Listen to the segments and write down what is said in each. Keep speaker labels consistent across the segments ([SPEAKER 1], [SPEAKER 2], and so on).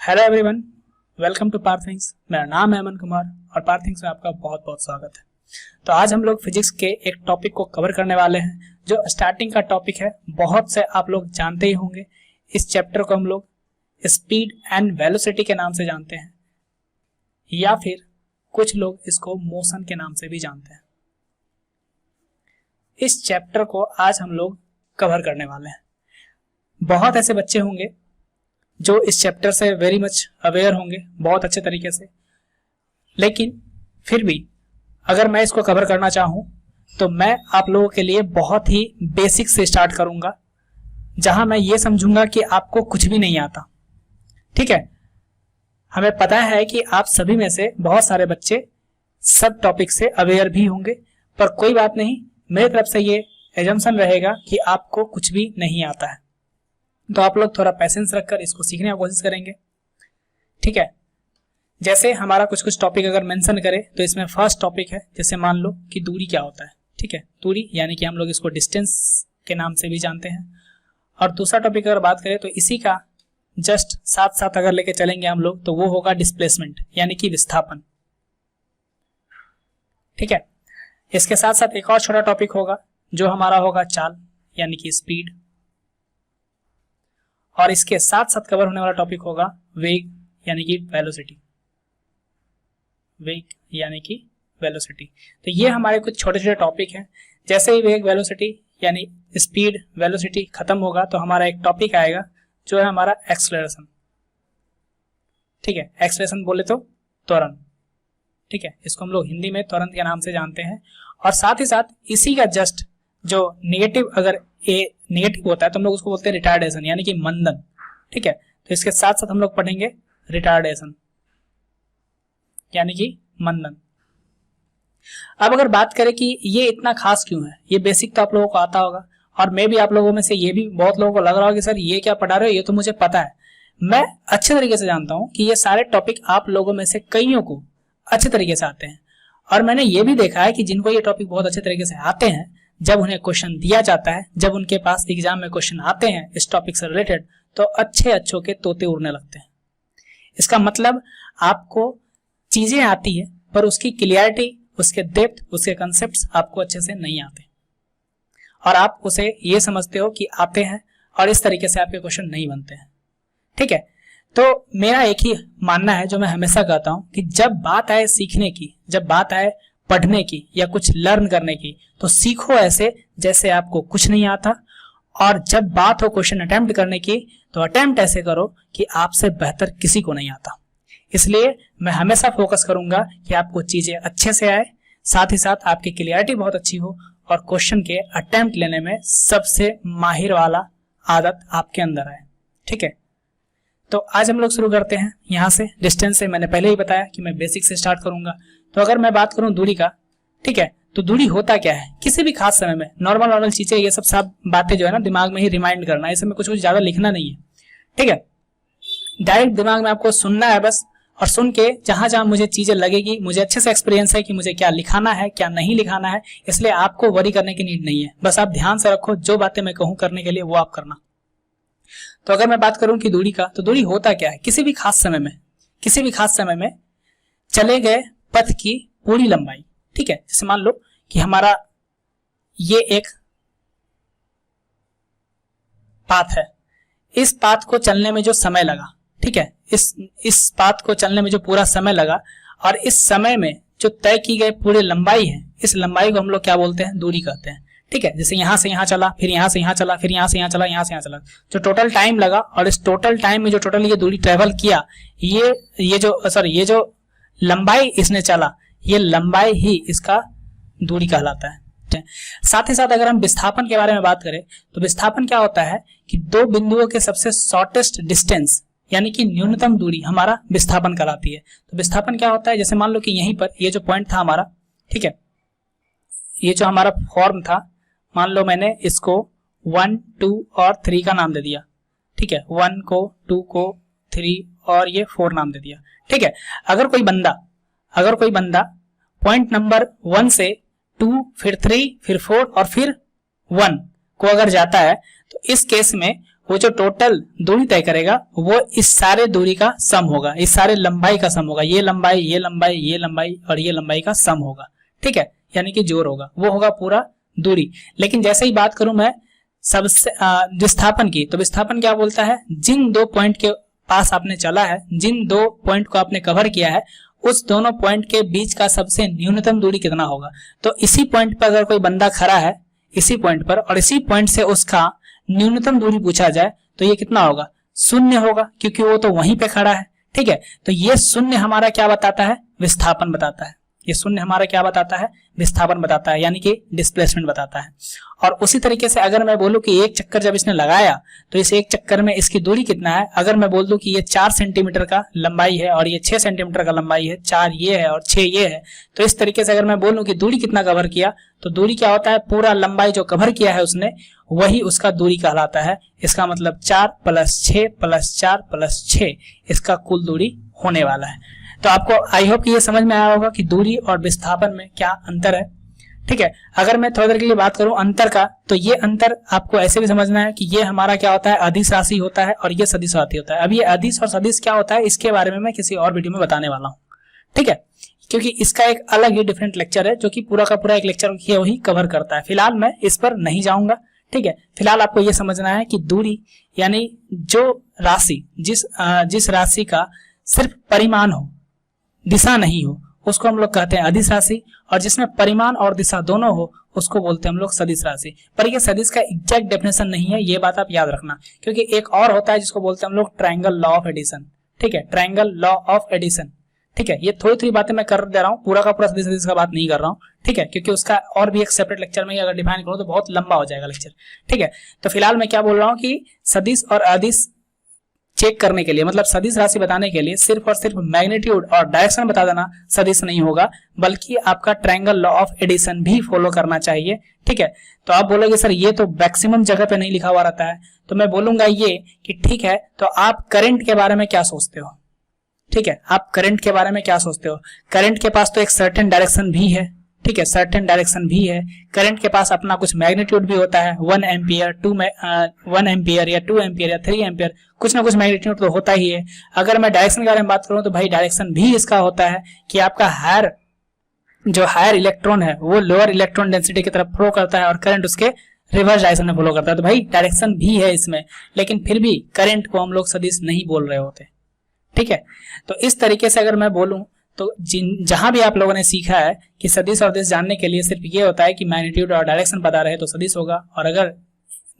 [SPEAKER 1] Hello everyone, welcome to Parthings. मेरा नाम है अमन कुमार और पार्थिंग्स में आपका बहुत बहुत स्वागत है। तो आज हम लोग फिजिक्स के एक टॉपिक को कवर करने वाले हैं जो स्टार्टिंग का टॉपिक है। बहुत से आप लोग जानते ही होंगे। इस चैप्टर को हम लोग स्पीड एंड वेलोसिटी के नाम से जानते हैं या फिर कुछ लोग इसको मोशन के नाम से भी जानते हैं। इस चैप्टर को आज हम लोग कवर करने वाले हैं। बहुत ऐसे बच्चे होंगे जो इस चैप्टर से वेरी मच अवेयर होंगे बहुत अच्छे तरीके से, लेकिन फिर भी अगर मैं इसको कवर करना चाहूं तो मैं आप लोगों के लिए बहुत ही बेसिक से स्टार्ट करूंगा, जहां मैं ये समझूंगा कि आपको कुछ भी नहीं आता। ठीक है, हमें पता है कि आप सभी में से बहुत सारे बच्चे सब टॉपिक से अवेयर भी होंगे, पर कोई बात नहीं, मेरी तरफ से ये एजम्पशन रहेगा कि आपको कुछ भी नहीं आता है। तो आप लोग थोड़ा पैसेंस रखकर इसको सीखने की कोशिश करेंगे। ठीक है, जैसे हमारा कुछ टॉपिक अगर मेंशन करें तो इसमें फर्स्ट टॉपिक है, जैसे मान लो कि दूरी क्या होता है। ठीक है, दूरी यानी कि हम लोग इसको डिस्टेंस के नाम से भी जानते हैं। और दूसरा टॉपिक अगर बात करें तो इसी का जस्ट साथ साथ अगर लेके चलेंगे हम लोग तो वो होगा डिस्प्लेसमेंट यानी कि विस्थापन। ठीक है, इसके साथ साथ एक और छोटा टॉपिक होगा जो हमारा होगा चाल यानी कि स्पीड। और इसके साथ साथ कवर होने वाला टॉपिक होगा वेग यानी कि वेलोसिटी। वेग यानी कि वेलोसिटी। तो ये हमारे कुछ छोटे छोटे टॉपिक हैं। जैसे ही वेग वेलोसिटी यानी स्पीड वेलोसिटी खत्म होगा तो हमारा एक टॉपिक आएगा जो है हमारा एक्सेलरेशन। ठीक है, एक्सेलरेशन बोले तो त्वरण। ठीक है, इसको हम लोग हिंदी में त्वरण के नाम से जानते हैं। और साथ ही साथ इसी का जस्ट जो नेगेटिव अगर नेगेटिव होता है तो हम लोग उसको बोलते हैं रिटार्डेशन यानी कि मंदन। ठीक है, तो इसके साथ साथ हम लोग पढ़ेंगे रिटार्डेशन यानी कि मंदन। अब अगर बात करें कि ये इतना खास क्यों है, ये बेसिक तो आप लोगों को आता होगा और मैं भी आप लोगों में से ये भी बहुत लोगों को लग रहा होगा कि सर ये क्या पढ़ा रहे हो, ये तो मुझे पता है। मैं अच्छे तरीके से जानता हूं कि ये सारे टॉपिक आप लोगों में से कईयों को अच्छे तरीके से आते हैं। और मैंने ये भी देखा है कि जिनको ये टॉपिक बहुत अच्छे तरीके से आते हैं, जब उन्हें क्वेश्चन दिया जाता है, जब उनके पास एग्जाम में क्वेश्चन आते हैं इस टॉपिक से रिलेटेड, तो अच्छे के तोते उड़ने लगते हैं। इसका मतलब आपको चीजें आती है पर उसकी क्लियरिटी, उसके डेप्थ, उसके कंसेप्ट्स आपको अच्छे से नहीं आते और आप उसे ये समझते हो कि आते हैं और इस तरीके से आपके क्वेश्चन नहीं बनते हैं। ठीक है, तो मेरा एक ही मानना है जो मैं हमेशा कहता हूं कि जब बात आए सीखने की, जब बात आए पढ़ने की या कुछ लर्न करने की, तो सीखो ऐसे जैसे आपको कुछ नहीं आता। और जब बात हो क्वेश्चन अटेम्प्ट करने की तो अटेम्प्ट ऐसे करो कि आपसे बेहतर किसी को नहीं आता। इसलिए मैं हमेशा फोकस करूंगा कि आपको चीजें अच्छे से आए, साथ ही साथ आपकी क्लियरिटी बहुत अच्छी हो और क्वेश्चन के अटेम्प्ट लेने में सबसे माहिर वाला आदत आपके अंदर आए। ठीक है, तो आज हम लोग शुरू करते हैं यहाँ से। डिस्टेंस से मैंने पहले ही बताया कि मैं बेसिक से स्टार्ट करूंगा। तो अगर मैं बात करूं दूरी का, ठीक है, तो दूरी होता क्या है। किसी भी खास समय में नॉर्मल चीजें, ये सब बातें जो है ना दिमाग में ही रिमाइंड करना है, इसमें कुछ ज्यादा लिखना नहीं है। ठीक है, डायरेक्ट दिमाग में आपको सुनना है बस, और सुन के जहां जहां मुझे चीजें लगेगी, मुझे अच्छे से एक्सपीरियंस है कि मुझे क्या लिखाना है क्या नहीं लिखाना है, इसलिए आपको वरी करने की नीड नहीं है। बस आप ध्यान से रखो, जो बातें मैं कहूं करने के लिए वो आप करना। तो अगर मैं बात करूं कि दूरी का, तो दूरी होता क्या है। किसी भी खास समय में चले गए पथ की पूरी लंबाई। ठीक है, जैसे मान लो कि हमारा ये एक पाथ है, इस पाथ को चलने में जो समय लगा, ठीक है, इस पाथ को चलने में जो पूरा समय लगा, और इस समय में जो तय की गई पूरी लंबाई है, इस लंबाई को हम लोग क्या बोलते हैं, दूरी कहते हैं। ठीक है, जैसे यहां से यहां चला, फिर यहां से यहां चला, फिर यहां से यहां चला, यहां से यहां चला, जो टोटल टाइम लगा, और इस टोटल टाइम में जो टोटल ये दूरी ट्रेवल किया, ये जो लंबाई इसने चला, ये लंबाई ही इसका दूरी कहलाता है। साथ ही साथ अगर हम विस्थापन के बारे में बात करें तो विस्थापन क्या होता है कि दो बिंदुओं के सबसे शॉर्टेस्ट डिस्टेंस यानी कि न्यूनतम दूरी हमारा विस्थापन कहलाती है। तो विस्थापन क्या होता है, जैसे मान लो कि यहीं पर ये जो पॉइंट था हमारा, ठीक है, ये जो हमारा फॉर्म था, मान लो मैंने इसको 1, 2 और 3 का नाम दे दिया। ठीक है, 1 को, 2 को, 3 और ये 4 नाम दे दिया। ठीक है, अगर कोई बंदा पॉइंट नंबर 1 से 2 फिर 3 फिर 4 और फिर 1 को अगर जाता है तो इस केस में वो जो टोटल दूरी तय करेगा वो इस सारे दूरी का सम होगा, इस सारे लंबाई का सम होगा, ये लंबाई, ये लंबाई, ये लंबाई और ये लंबाई का सम होगा, ठीक है, यानी कि जोड़ होगा, वो होगा पूरा दूरी। लेकिन जैसे ही बात करूं मैं सबसे विस्थापन की, तो विस्थापन क्या बोलता है, जिन दो पॉइंट के पास आपने चला है, जिन दो पॉइंट को आपने कवर किया है, उस दोनों पॉइंट के बीच का सबसे न्यूनतम दूरी कितना होगा। तो इसी पॉइंट पर अगर कोई बंदा खड़ा है, इसी पॉइंट पर, और इसी पॉइंट से उसका न्यूनतम दूरी पूछा जाए तो ये कितना होगा, शून्य होगा, क्योंकि वो तो वहीं पे खड़ा है, ठीक है। तो ये शून्य हमारा क्या बताता है, विस्थापन बताता है। ये शून्य हमारा क्या बताता है, विस्थापन बताता है, यानी कि डिस्प्लेसमेंट बताता है। और उसी तरीके से अगर मैं बोलूं कि एक चक्कर जब इसने लगाया तो इस एक चक्कर में इसकी दूरी कितना है, अगर मैं बोल दूं कि ये 4 सेंटीमीटर का लंबाई है और ये 6 सेंटीमीटर का लंबाई है, 4 ये है और 6 ये है, तो इस तरीके से अगर मैं बोलूं कि दूरी कितना कवर किया, तो दूरी क्या होता है, पूरा लंबाई जो कवर किया है उसने, वही उसका दूरी कहलाता है। इसका मतलब 4 + 6 + 4 + 6 इसका कुल दूरी होने वाला है। तो आपको आई होप कि ये समझ में आया होगा कि दूरी और विस्थापन में क्या अंतर है, ठीक है। अगर मैं थोड़ी देर के लिए बात करूं अंतर का, तो ये अंतर आपको ऐसे भी समझना है कि ये हमारा क्या होता है, अदिश राशि होता है और ये सदिश राशि होता है। अब ये अदिश और सदिश क्या होता है, इसके बारे में मैं किसी और वीडियो में बताने वाला हूँ, ठीक है, क्योंकि इसका एक अलग ही डिफरेंट लेक्चर है जो कि पूरा का पूरा एक लेक्चर ही कवर करता है। फिलहाल मैं इस पर नहीं जाऊंगा, ठीक है। फिलहाल आपको ये समझना है कि दूरी यानी जो राशि, जिस राशि का सिर्फ परिमाण हो, दिशा नहीं हो, उसको हम लोग कहते हैं अदिश राशि, और जिसमें परिमाण और दिशा दोनों हो उसको बोलते हैं हम लोग सदिश राशि। पर ये सदिश का एग्जैक्ट डेफिनेशन नहीं है, ये बात आप याद रखना, क्योंकि एक और होता है जिसको बोलते हैं हम लोग ट्रायंगल लॉ ऑफ एडिशन, ठीक है, ट्रायंगल लॉ ऑफ एडिशन, ठीक है। ये थोड़ी थोड़ी बातें मैं कर दे रहा हूँ, पूरा का पूरा सदिश का बात नहीं कर रहा हूँ, ठीक है, क्योंकि उसका और भी एक सेपरेट लेक्चर में अगर डिफाइन करूँ तो बहुत लंबा हो जाएगा लेक्चर, ठीक है। तो फिलहाल मैं क्या बोल रहा हूँ कि सदिश और अदिश चेक करने के लिए, मतलब सदिश राशि बताने के लिए सिर्फ और सिर्फ मैग्नीट्यूड और डायरेक्शन बता देना सदिश नहीं होगा, बल्कि आपका ट्रायंगल लॉ ऑफ एडिशन भी फॉलो करना चाहिए, ठीक है। तो आप बोलोगे सर ये तो मैक्सिमम जगह पे नहीं लिखा हुआ रहता है, तो मैं बोलूंगा ये कि ठीक है, तो आप करंट के बारे में क्या सोचते हो, ठीक है, आप करंट के बारे में क्या सोचते हो। करंट के पास तो एक सर्टेन डायरेक्शन भी है, ठीक है, सर्टेन डायरेक्शन भी है। करंट के पास अपना कुछ मैग्नीट्यूड भी होता है, 1 एम्पियर, 1 एम्पियर या 2 एम्पियर या 3 एम्पियर, कुछ ना कुछ मैग्नीट्यूड तो होता ही है। अगर मैं डायरेक्शन के बारे में बात करूं तो भाई डायरेक्शन भी इसका होता है कि आपका हायर इलेक्ट्रॉन है वो लोअर इलेक्ट्रॉन डेंसिटी की तरफ फ्लो करता है और करंट उसके रिवर्स डायरेक्शन में फ्लो करता है। तो भाई डायरेक्शन भी है इसमें, लेकिन फिर भी करंट को हम लोग सदिश नहीं बोल रहे होते, ठीक है। तो इस तरीके से अगर मैं बोलूं तो जहां भी आप लोगों ने सीखा है कि सदिश और अदिश जानने के लिए सिर्फ ये होता है कि मैग्नीट्यूड और डायरेक्शन पता रहे तो सदिश होगा, और अगर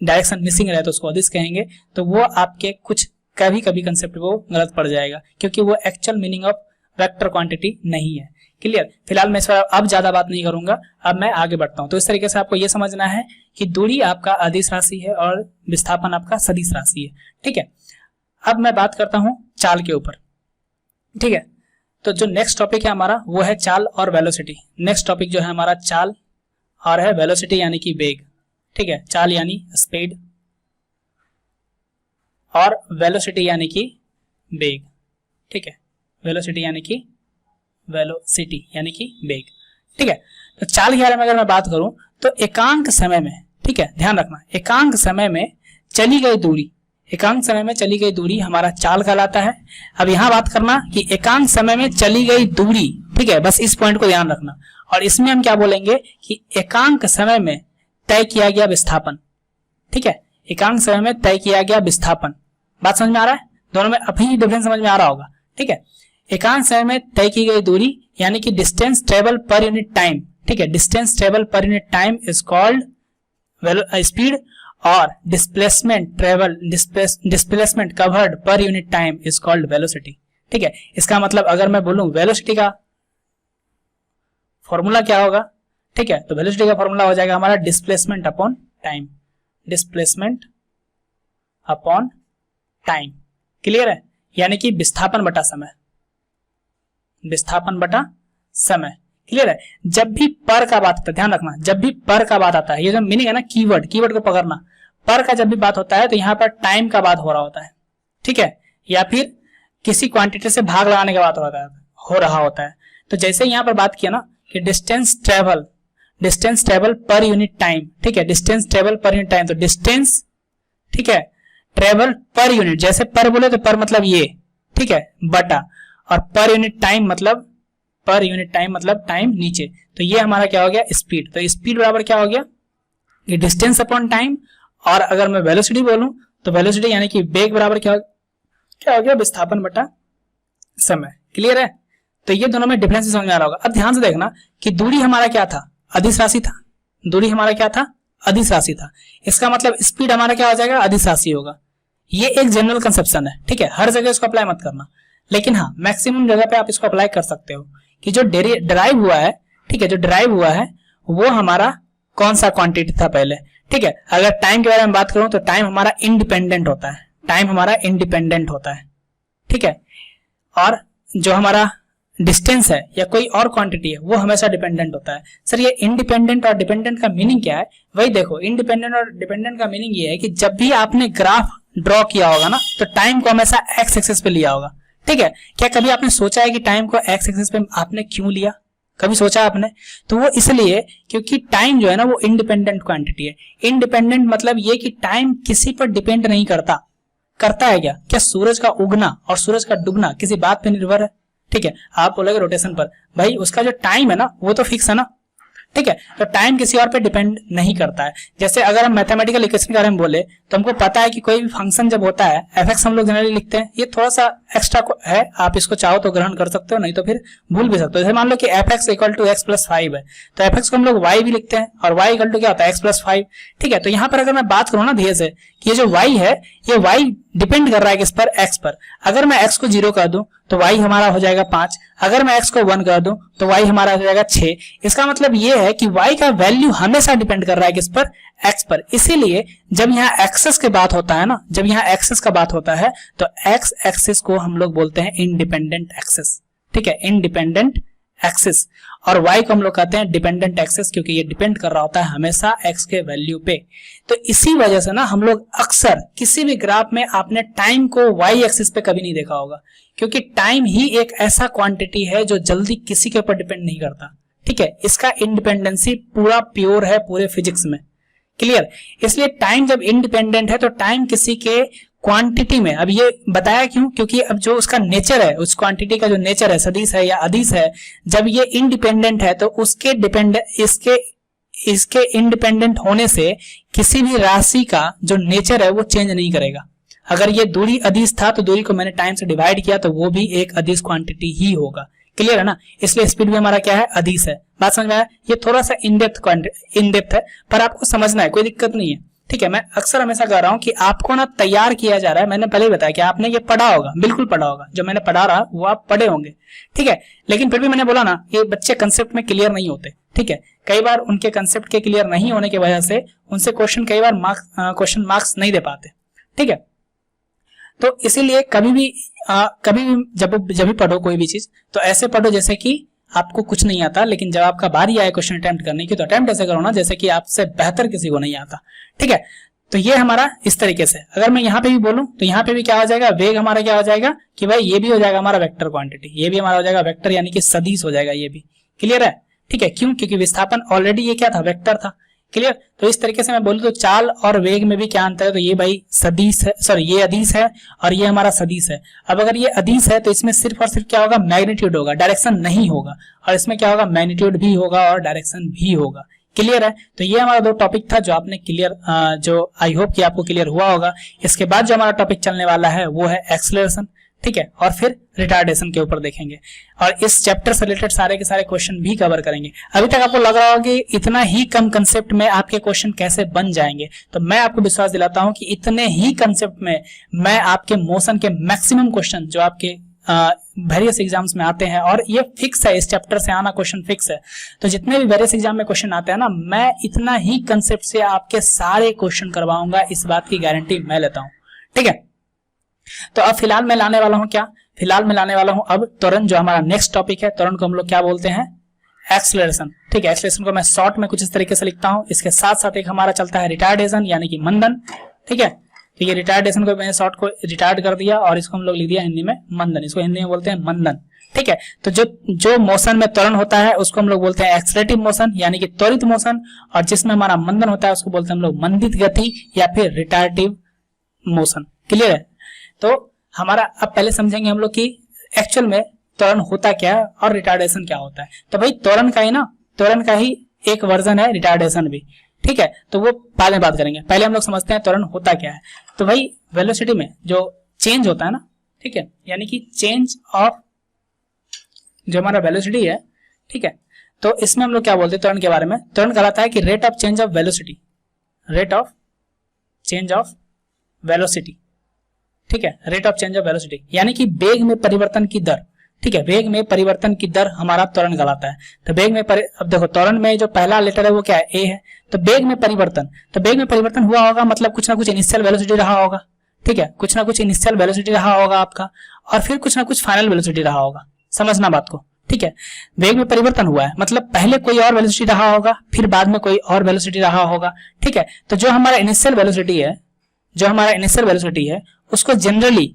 [SPEAKER 1] डायरेक्शन मिसिंग रहे तो उसको अदिश कहेंगे, तो वो आपके कुछ कभी कंसेप्ट वो गलत पड़ जाएगा, क्योंकि वो actual meaning of vector quantity नहीं है। क्लियर। फिलहाल मैं इस पर अब ज्यादा बात नहीं करूंगा, अब मैं आगे बढ़ता हूं। तो इस तरीके से आपको ये समझना है कि दूरी आपका अदिश राशि है और विस्थापन आपका सदिश राशि है, ठीक है। अब मैं बात करता हूं चाल के ऊपर, ठीक है। तो जो नेक्स्ट टॉपिक है हमारा वो है चाल और वेलोसिटी। नेक्स्ट टॉपिक जो है हमारा चाल और है वेलोसिटी यानी कि वेग, ठीक है। चाल यानी स्पीड और वेलोसिटी यानी कि वेग, ठीक है। वेलोसिटी यानी कि वेग, ठीक है। तो चाल के बारे में अगर मैं बात करूं तो एकांक समय में, ठीक है, ध्यान रखना, एकांक समय में चली गई दूरी हमारा चाल कहलाता है। अब यहां बात करना कि एकांक समय में चली गई दूरी, ठीक है, बस इस पॉइंट को ध्यान रखना। और इसमें हम क्या बोलेंगे कि एकांक समय में तय किया गया विस्थापन, ठीक है, एकांक समय में तय किया गया विस्थापन। बात समझ में आ रहा है, दोनों में अभी डिफरेंस समझ में आ रहा होगा, ठीक है। एकांक समय में तय की गई दूरी यानी कि distance travel per unit time, ठीक है, distance travel per unit time is called speed, और displacement covered per unit time is called velocity, ठीक है। इसका मतलब अगर मैं बोलूं वेलोसिटी का फॉर्मूला क्या होगा, ठीक है, तो वेलोसिटी का फॉर्मूला हो जाएगा हमारा displacement upon time, displacement upon time. Clear है, यानी कि विस्थापन बटा समय, विस्थापन बटा समय। क्लियर है। जब भी पर का बात आता है, ध्यान रखना, जब भी पर का बात आता है, ये जो मीनिंग है ना कीवर्ड को पकड़ना, पर का जब भी बात होता है तो यहाँ पर टाइम का बात हो रहा होता है, ठीक है, या फिर किसी क्वांटिटी से भाग लगाने का बात हो रहा होता है। तो जैसे यहाँ पर बात किया ना कि distance travel per unit time, ठीक है, distance travel per unit time, तो डिस्टेंस, ठीक है, ट्रेवल पर यूनिट, जैसे पर बोले तो पर मतलब ये, ठीक है, बटा, और पर यूनिट टाइम मतलब टाइम नीचे, तो ये हमारा क्या हो गया स्पीड। तो स्पीड बराबर क्या हो गया, ये डिस्टेंस अपॉन टाइम, और अगर मैं वेलोसिटी बोलूं तो वेलोसिटी यानी कि वेग बराबर क्या हो गया विस्थापन बटा समय। क्लियर है? तो ये दोनों में डिफरेंस समझ में आ रहा होगा। अब ध्यान से देखना कि दूरी हमारा क्या था, अदिश राशि था, दूरी हमारा क्या था, अदिश राशि था, इसका मतलब स्पीड हमारा क्या हो जाएगा, अदिश राशि होगा। ये एक जनरल कंसेप्शन है, ठीक है, हर जगह इसको अप्लाई मत करना, लेकिन हाँ मैक्सिमम जगह पे आप इसको अप्लाई कर सकते हो कि जो डिराइव हुआ है, ठीक है, जो डिराइव हुआ है वो हमारा कौन सा क्वांटिटी था पहले, ठीक है। अगर टाइम के बारे में बात करूं तो टाइम हमारा इंडिपेंडेंट होता है, टाइम हमारा इंडिपेंडेंट होता है, ठीक है, और जो हमारा डिस्टेंस है या कोई और क्वांटिटी है वो हमेशा डिपेंडेंट होता है। सर ये इंडिपेंडेंट और डिपेंडेंट का मीनिंग क्या है, वही देखो, इंडिपेंडेंट और डिपेंडेंट का मीनिंग ये है कि जब भी आपने ग्राफ ड्रॉ किया होगा ना तो टाइम को हमेशा एक्स एक्सिस पे लिया होगा, ठीक है। क्या कभी आपने सोचा है कि टाइम को एक्स एक्सिस पे आपने क्यों लिया, कभी सोचा आपने? तो वो इसलिए क्योंकि टाइम जो है ना वो इंडिपेंडेंट क्वांटिटी है। इंडिपेंडेंट मतलब ये कि टाइम किसी पर डिपेंड नहीं करता, करता है क्या सूरज का उगना और सूरज का डूबना किसी बात पे निर्भर है, ठीक है। आप बोलोगे रोटेशन पर, भाई उसका जो टाइम है ना वो तो फिक्स है ना, ठीक है, तो टाइम किसी और पे डिपेंड नहीं करता है। जैसे अगर हम मैथमेटिकल इक्वेशन के बारे में बोले तो हमको पता है कि कोई भी फंक्शन जब होता है एफ(x) हम लोग जनरली लिखते हैं, ये थोड़ा सा एक्स्ट्रा है, आप इसको चाहो तो ग्रहण कर सकते हो, नहीं तो फिर भूल भी सकते हो। जैसे मान लो कि f(x) = x+5 है, तो f(x) को हम लोग y भी लिखते हैं और y = क्या होता है x+5, ठीक है। तो यहाँ पर अगर मैं बात करूँ ना धीरे से कि ये जो y है ये y डिपेंड कर रहा है किस पर, x पर। अगर मैं x को 0 कर दूं तो y हमारा हो जाएगा 5, अगर मैं x को 1 कर दूं तो y हमारा हो जाएगा 6। इसका मतलब ये है कि y का वैल्यू हमेशा डिपेंड कर रहा है किस पर, x पर। इसीलिए जब यहाँ एक्सेस की बात होता है ना, जब यहाँ एक्सेस का बात होता है तो x एक्सिस को हम लोग बोलते हैं इंडिपेंडेंट एक्सिस, ठीक है, इंडिपेंडेंट एक्सिस, और y को हम लोग कहते हैं डिपेंडेंट एक्सिस, क्योंकि ये डिपेंड कर रहा होता है हमेशा x के वैल्यू पे। तो इसी वजह से ना हम लोग अक्सर किसी भी ग्राफ में आपने टाइम को y एक्सिस पे कभी नहीं देखा होगा, क्योंकि टाइम ही एक ऐसा क्वांटिटी है जो जल्दी किसी के ऊपर डिपेंड नहीं करता, ठीक है। इसका इंडिपेंडेंसी पूरा प्योर है पूरे फिजिक्स में, क्लियर। इसलिए टाइम जब इंडिपेंडेंट है तो टाइम किसी के क्वांटिटी में, अब ये बताया क्यों, क्योंकि अब जो उसका नेचर है, उस क्वांटिटी का जो नेचर है, सदिश है या अदिश है, जब ये इंडिपेंडेंट है तो उसके इसके इंडिपेंडेंट होने से किसी भी राशि का जो नेचर है वो चेंज नहीं करेगा। अगर ये दूरी अदिश था तो दूरी को मैंने टाइम से डिवाइड किया तो वो भी एक अदिश क्वांटिटी ही होगा, क्लियर है ना। इसलिए स्पीड भी हमारा क्या है, अदिश है। बात समझ में आया? ये थोड़ा सा इन डेप्थ है पर आपको समझना है, कोई दिक्कत नहीं है, ठीक है। मैं अक्सर हमेशा कह रहा हूं कि आपको ना तैयार किया जा रहा है, मैंने पहले ही बताया कि आपने ये पढ़ा होगा, बिल्कुल पढ़ा होगा, जो मैंने पढ़ा रहा वो आप पढ़े होंगे, ठीक है। लेकिन फिर भी मैंने बोला ना ये बच्चे कंसेप्ट में क्लियर नहीं होते, ठीक है। कई बार उनके कंसेप्ट के क्लियर नहीं होने की वजह से उनसे कई बार क्वेश्चन मार्क्स नहीं दे पाते, ठीक है। तो इसीलिए कभी भी जब भी पढ़ो कोई भी चीज तो ऐसे पढ़ो जैसे कि आपको कुछ नहीं आता, लेकिन जब आपका बारी आए क्वेश्चन अटेम्प्ट करने की तो अटेम्प्ट ऐसे करो ना जैसे कि आपसे बेहतर किसी को नहीं आता, ठीक है। तो ये हमारा इस तरीके से, अगर मैं यहाँ पे भी बोलूं तो यहाँ पे भी क्या हो जाएगा, वेग हमारा क्या हो जाएगा कि भाई ये भी हो जाएगा हमारा वेक्टर क्वांटिटी, ये भी हमारा हो जाएगा वेक्टर यानी कि सदिश हो जाएगा, ये भी क्लियर है, ठीक है। क्यों? क्योंकि विस्थापन ऑलरेडी ये क्या था, वेक्टर था, क्लियर। तो इस तरीके से मैं बोलूं तो चाल और वेग में भी क्या अंतर है, तो ये भाई सदिश है, सॉरी ये अदिश है और ये हमारा सदिश है। अब अगर ये अदिश है तो इसमें सिर्फ और सिर्फ क्या होगा, मैग्नीट्यूड होगा, डायरेक्शन नहीं होगा, और इसमें क्या होगा, मैग्नीट्यूड भी होगा और डायरेक्शन भी होगा, क्लियर है। तो ये हमारा दो टॉपिक था जो आपने क्लियर, जो आई होप कि आपको क्लियर हुआ होगा। इसके बाद जो हमारा टॉपिक चलने वाला है वो है एक्सेलरेशन, ठीक है, और फिर रिटार्डेशन के ऊपर देखेंगे और इस चैप्टर से रिलेटेड सारे के सारे क्वेश्चन भी कवर करेंगे। अभी तक आपको लग रहा होगा कि इतना ही कम कंसेप्ट में आपके क्वेश्चन कैसे बन जाएंगे, तो मैं आपको विश्वास दिलाता हूं कि इतने ही कंसेप्ट में मैं आपके मोशन के मैक्सिमम क्वेश्चन जो आपके वेरियस एग्जाम्स में आते हैं, और ये फिक्स है, इस चैप्टर से आना क्वेश्चन फिक्स है, तो जितने भी वेरियस एग्जाम में क्वेश्चन आते हैं ना, मैं इतना ही कंसेप्ट से आपके सारे क्वेश्चन करवाऊंगा, इस बात की गारंटी मैं लेता हूं, ठीक है। तो अब फिलहाल मैं लाने वाला हूं क्या, फिलहाल मैं लाने वाला हूं अब त्वरण, जो हमारा नेक्स्ट टॉपिक है। त्वरण को हम लोग क्या बोलते हैं, एक्सेलरेशन, ठीक है। एक्सेलरेशन को मैं शॉर्ट में कुछ इस तरीके से लिखता हूं। इसके साथ साथ एक हमारा चलता है रिटार्डेशन यानी कि मंदन, ठीक है। तो ये रिटार्डेशन को मैंने शॉर्ट को रिटार्ड कर दिया और इसको हम लोग लिख दिया हिंदी में मंदन, इसको हिंदी में बोलते हैं मंदन, ठीक है। तो जो मोशन में त्वरण होता है उसको हम लोग बोलते हैं एक्सेलरेटिव मोशन यानी कि त्वरित मोशन, और जिसमें हमारा मंदन होता है उसको बोलते हैं हम लोग मंदित गति या फिर रिटार्डिव मोशन। क्लियर है? तो हमारा अब पहले समझेंगे हम लोग कि एक्चुअल में त्वरण होता क्या है और रिटार्डेशन क्या होता है। तो भाई त्वरण का ही ना, त्वरण का ही एक वर्जन है रिटार्डेशन भी, ठीक है, तो वो बाद में बात करेंगे। पहले हम लोग समझते हैं त्वरण होता क्या है। तो भाई वेलोसिटी में जो चेंज होता है ना, ठीक है, यानी कि चेंज ऑफ जो हमारा वेलोसिटी है, ठीक है, तो इसमें हम लोग क्या बोलते हैं त्वरण के बारे में? त्वरण कहलाता है कि rate of change of velocity, rate of change of velocity, ठीक है, rate of change of velocity यानी कि वेग में परिवर्तन की दर, ठीक है, वेग में परिवर्तन की दर हमारा त्वरण कहलाता है। तो वेग में अब देखो त्वरण में जो पहला लेटर है वो क्या है? ए है। तो वेग में परिवर्तन, तो वेग में परिवर्तन हुआ होगा मतलब कुछ ना कुछ इनिशियल वेलोसिटी रहा होगा, ठीक है, कुछ ना कुछ इनिशियल वेलोसिटी रहा होगा आपका, और फिर कुछ ना कुछ फाइनल वेलोसिटी रहा होगा। समझना बात को, ठीक है। वेग में परिवर्तन हुआ है मतलब पहले कोई और वेलोसिटी रहा होगा, फिर बाद में कोई और वेलोसिटी रहा होगा, ठीक है। तो जो हमारा इनिशियल वेलोसिटी है, जो हमारा इनिशियल वेलोसिटी है उसको जनरली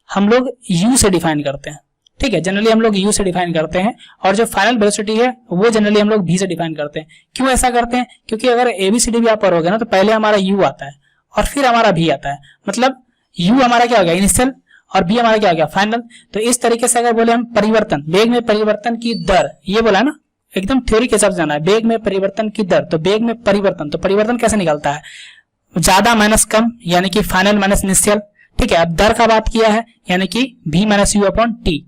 [SPEAKER 1] हम लोग u से डिफाइन करते हैं, ठीक है, जनरली हम लोग u से डिफाइन करते हैं, और जो फाइनल वेलोसिटी है वो जनरली हम लोग v से डिफाइन करते हैं। क्यों ऐसा करते हैं? क्योंकि अगर ABCD भी आप पढ़ोगे ना तो पहले हमारा u आता है और फिर हमारा v आता है, मतलब u हमारा क्या हो गया? इनिशियल, और b हमारा क्या हो गया? फाइनल। तो इस तरीके से अगर बोले हम परिवर्तन, वेग में परिवर्तन की दर, ये बोला है ना, एकदम थ्योरी के हिसाब से जाना है, वेग में परिवर्तन की दर, तो वेग में परिवर्तन, तो परिवर्तन कैसे निकलता है? ज्यादा माइनस कम यानी कि फाइनल माइनस इनिशियल, ठीक है। अब दर का बात किया है यानी कि v minus u upon T,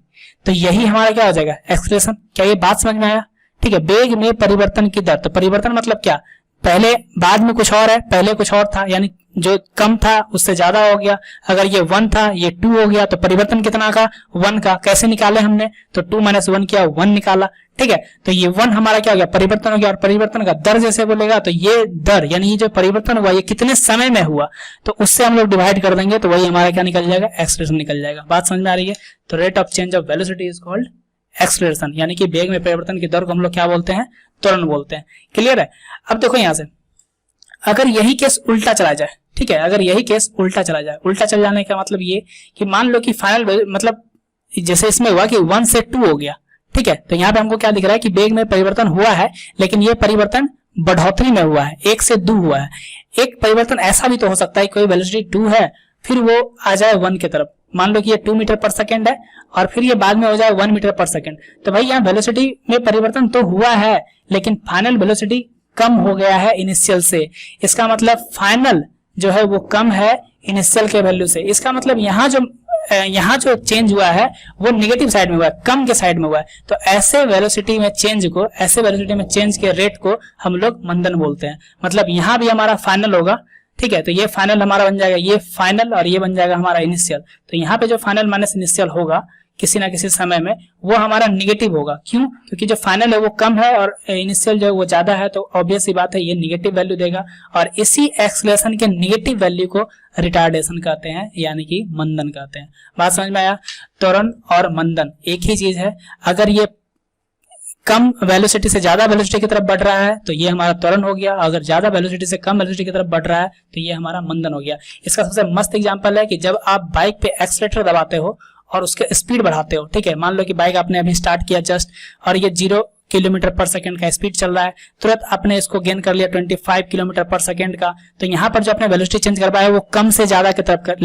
[SPEAKER 1] तो यही हमारा क्या हो जाएगा? एक्सप्रेशन। क्या ये बात समझ में आया? ठीक है, वेग में परिवर्तन की दर, तो परिवर्तन मतलब क्या? पहले बाद में कुछ और है, पहले कुछ और था, यानी जो कम था उससे ज्यादा हो गया। अगर ये 1 था ये 2 हो गया, तो परिवर्तन कितना का? 1 का। कैसे निकाले हमने? तो 2 माइनस 1 किया, 1 निकाला, ठीक है। तो ये 1 हमारा क्या हो गया? परिवर्तन हो गया। और परिवर्तन का दर जैसे बोलेगा तो ये दर यानी ये जो परिवर्तन हुआ ये कितने समय में हुआ, तो उससे हम लोग डिवाइड कर देंगे, तो वही हमारा क्या निकल जाएगा? एक्सप्रेशन निकल जाएगा। बात समझ में आ रही है? तो rate of change of velocity is called expression, यानी कि वेग में परिवर्तन की दर को हम लोग क्या बोलते हैं? त्वरण बोलते हैं। क्लियर है? अब देखो यहां से अगर यही केस उल्टा चला जाए, ठीक है, अगर यही केस उल्टा चला जाए, उल्टा चल जाने का मतलब ये कि मान लो कि फाइनल मतलब जैसे इसमें हुआ कि 1 से 2 हो गया, ठीक है, तो यहाँ पे हमको क्या दिख रहा है कि वेग में परिवर्तन हुआ है, लेकिन ये परिवर्तन बढ़ोतरी में हुआ है, 1 से 2 हुआ है। एक परिवर्तन ऐसा भी तो हो सकता है कोई वेलोसिटी 2 है फिर वो आ जाए 1 की तरफ, मान लो कि ये 2 मीटर पर सेकेंड है और फिर ये बाद में हो जाए 1 मीटर पर सेकेंड, तो भाई यहाँ वेलोसिटी में परिवर्तन तो हुआ है लेकिन फाइनल वेलोसिटी कम हो गया है इनिशियल से। इसका मतलब फाइनल जो है वो कम है इनिशियल के वैल्यू से। इसका मतलब यहाँ जो चेंज हुआ है वो नेगेटिव साइड में हुआ है, कम के साइड में हुआ है। तो ऐसे वेलोसिटी में चेंज को, ऐसे वेलोसिटी में चेंज के रेट को हम लोग मंदन बोलते हैं। मतलब यहाँ भी हमारा फाइनल होगा, ठीक है, तो ये फाइनल हमारा बन जाएगा, ये फाइनल और ये बन जाएगा हमारा इनिशियल। तो यहाँ पे जो फाइनल माइनस इनिशियल होगा किसी ना किसी समय में वो हमारा निगेटिव होगा। क्यों? क्योंकि जो फाइनल है वो कम है और इनिशियल जो है वो ज्यादा है, तो ऑब्वियस सी बात है ये निगेटिव वैल्यू देगा। और इसी एक्सेलरेशन के निगेटिव वैल्यू को रिटार्डेशन कहते हैं, यानी कि मंदन कहते हैं। बात समझ में आया? त्वरण और मंदन एक ही चीज है। अगर ये कम वेलोसिटी से ज्यादा वेलोसिटी की तरफ बढ़ रहा है तो ये हमारा त्वरण हो गया, अगर ज्यादा वेलोसिटी से कम वेलोसिटी की तरफ बढ़ रहा है तो ये हमारा मंदन हो गया। इसका सबसे मस्त एग्जांपल है कि जब आप बाइक पे एक्सीलरेटर दबाते हो और उसके स्पीड बढ़ाते हो, ठीक है, मान लो कि बाइक आपने अभी स्टार्ट किया जस्ट और ये 0 किलोमीटर पर सेकंड का स्पीड चल रहा है, तुरंत आपने इसको गेन कर लिया 25 किलोमीटर पर सेकंड का, तो यहाँ पर जो आपने वेलोसिटी चेंज कर पाया है वो कम से ज्यादा की तरफ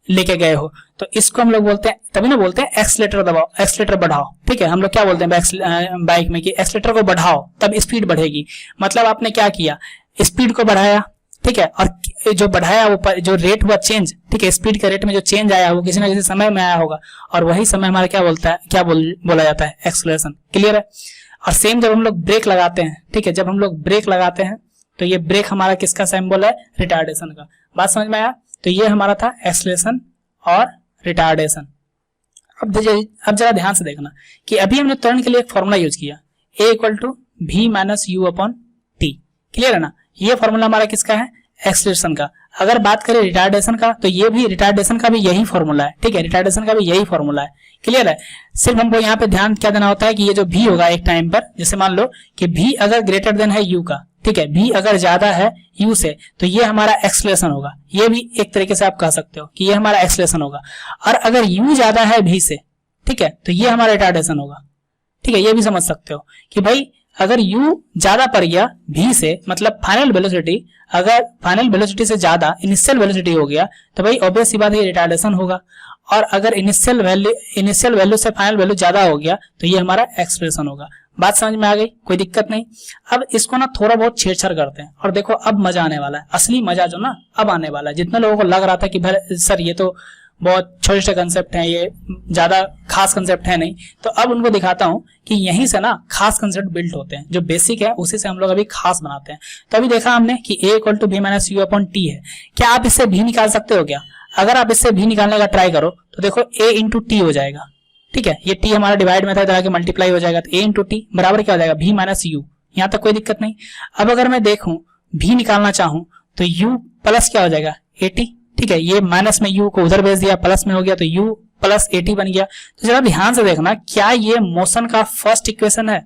[SPEAKER 1] लेके गए हो, तो इसको हम लोग बोलते हैं, तभी ना बोलते हैं एक्सीलरेटर दबाओ, एक्सीलरेटर बढ़ाओ, ठीक है। हम लोग क्या बोलते हैं बाइक में कि एक्सीलरेटर को बढ़ाओ तब स्पीड बढ़ेगी। मतलब आपने क्या किया, स्पीड को बढ़ाया, ठीक है, और जो बढ़ाया वो जो रेट हुआ चेंज, ठीक है, स्पीड के रेट में जो चेंज आया वो किसी ना किसी समय में आया होगा, और वही समय हमारा क्या बोला जाता है? एक्सेलरेशन। क्लियर है? और सेम जब हम लोग ब्रेक लगाते हैं, ठीक है, जब हम लोग ब्रेक लगाते हैं तो ये ब्रेक हमारा किसका सिंबल है? रिटार्डेशन का। बात समझ में आया? तो ये हमारा था एक्सेलरेशन और रिटार्डेशन। अब जरा ध्यान से देखना कि अभी हमने त्वरण के लिए एक फॉर्मूला यूज किया, A = V minus u upon T. Clear है ना? ये फॉर्मूला हमारा किसका है? एक्सेलरेशन का। अगर बात करें रिटार्डेशन का तो ये भी रिटार्डेशन का भी यही फॉर्मूला है, ठीक है, रिटार्डेशन का भी यही फॉर्मूला है। क्लियर है? सिर्फ हमको यहाँ पे ध्यान क्या देना होता है कि ये जो v होगा एक टाइम पर, जैसे मान लो कि v अगर ग्रेटर देन है u का, ठीक है, v अगर ज्यादा है u से तो ये हमारा एक्सेलरेशन होगा। ये भी एक तरीके से आप कह सकते हो कि ये हमारा एक्सेलरेशन होगा। और अगर u ज्यादा है v से, ठीक है, तो ये हमारा रिटार्डेशन होगा। ठीक है, ये भी समझ सकते हो कि भाई अगर u ज्यादा पड़ गया v से, मतलब फाइनल वेलोसिटी अगर फाइनल वेलोसिटी से ज्यादा इनिशियल वेलोसिटी हो गया तो भाई ऑब्वियस सी बात है रिटार्डेशन होगा, और अगर इनिशियल वैल्यू से फाइनल वैल्यू ज्यादा हो गया तो ये हमारा एक्सप्रेशन होगा। बात समझ में आ गई, कोई दिक्कत नहीं। अब इसको ना थोड़ा बहुत छेड़छाड़ करते हैं और देखो अब मजा आने वाला है, असली मजा जो ना अब आने वाला है। जितने लोगों को लग रहा था कि भाई सर ये तो बहुत छोटे छोटे कंसेप्ट हैं, ये ज्यादा खास कंसेप्ट है नहीं, तो अब उनको दिखाता हूं कि यहीं से ना खास कंसेप्ट बिल्ड होते हैं। जो बेसिक है उसी से हम लोग अभी खास बनाते हैं। तो अभी देखा हमने कि a equal to b minus u upon t है। क्या आप इससे भी निकाल सकते हो क्या? अगर आप इससे भी निकालने का ट्राई करो तो देखो a इंटू टी हो जाएगा, ठीक है। ये t हमारा डिवाइड में था, इधर आके मल्टीप्लाई हो जाएगा, तो a इंटू टी बराबर क्या हो जाएगा v माइनस यू। यहाँ तक कोई दिक्कत नहीं। अब अगर मैं देखूं भी निकालना चाहूं तो u प्लस क्या हो जाएगा at, ठीक है। ये माइनस में u को उधर भेज दिया, प्लस में हो गया तो u प्लस at बन गया। तो जरा ध्यान से देखना, क्या ये मोशन का फर्स्ट इक्वेशन है?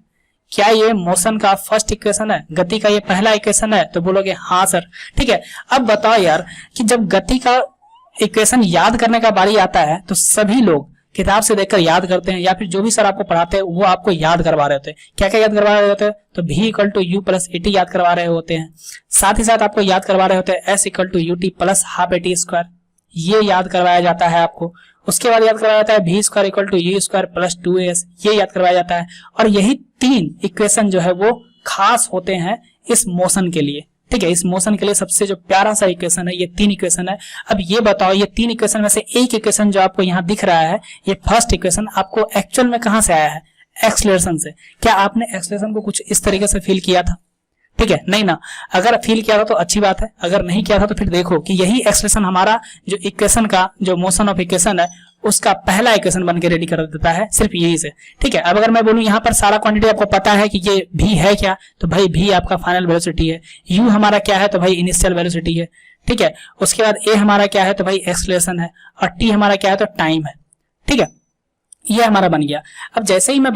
[SPEAKER 1] क्या ये मोशन का फर्स्ट इक्वेशन है? गति का ये पहला इक्वेशन है? तो बोलोगे हाँ सर, ठीक है। अब बताओ यार कि जब गति का इक्वेशन याद करने का बारी आता है तो सभी लोग किताब से देखकर याद करते हैं, या फिर जो भी सर आपको पढ़ाते हैं वो आपको याद करवा रहे होते हैं। क्या क्या याद करवा रहे होते हैं? तो v equal to u plus a t याद करवा रहे होते हैं। साथ ही साथ आपको याद करवा रहे होते हैं s equal to u t plus half a t square, ये याद करवाया जाता है आपको। उसके बाद याद करवाया जाता है v square equal to u square plus 2as, ये याद करवाया जाता है। और यही तीन इक्वेशन जो है वो खास होते हैं इस मोशन के लिए, ठीक है। इस मोशन के लिए सबसे जो प्यारा सा इक्वेशन है ये तीन इक्वेशन है। अब ये बताओ ये तीन इक्वेशन में से एक इक्वेशन जो आपको यहाँ दिख रहा है, ये फर्स्ट इक्वेशन आपको एक्चुअल में कहां से आया है? एक्सलेरेशन से। क्या आपने एक्सलेरेशन को कुछ इस तरीके से फील किया था? ठीक है, नहीं ना। अगर फील किया था तो अच्छी बात है, अगर नहीं किया था तो फिर देखो कि यही एक्सप्रेशन हमारा जो इक्वेशन का जो मोशन ऑफ इक्वेशन है उसका पहला इक्वेशन बन के रेडी कर देता है, सिर्फ यही से, ठीक है। अब अगर मैं बोलूं यहाँ पर सारा क्वांटिटी आपको पता है कि ये भी है क्या, तो भाई भी आपका फाइनल वेलोसिटी है, यू हमारा क्या है तो भाई इनिशियल वेलोसिटी है, ठीक है। उसके बाद ए हमारा क्या है तो भाई एक्सलेरेशन है, और टी हमारा क्या है तो टाइम है, ठीक है। ये हमारा बन गया। अब जैसे ही मैं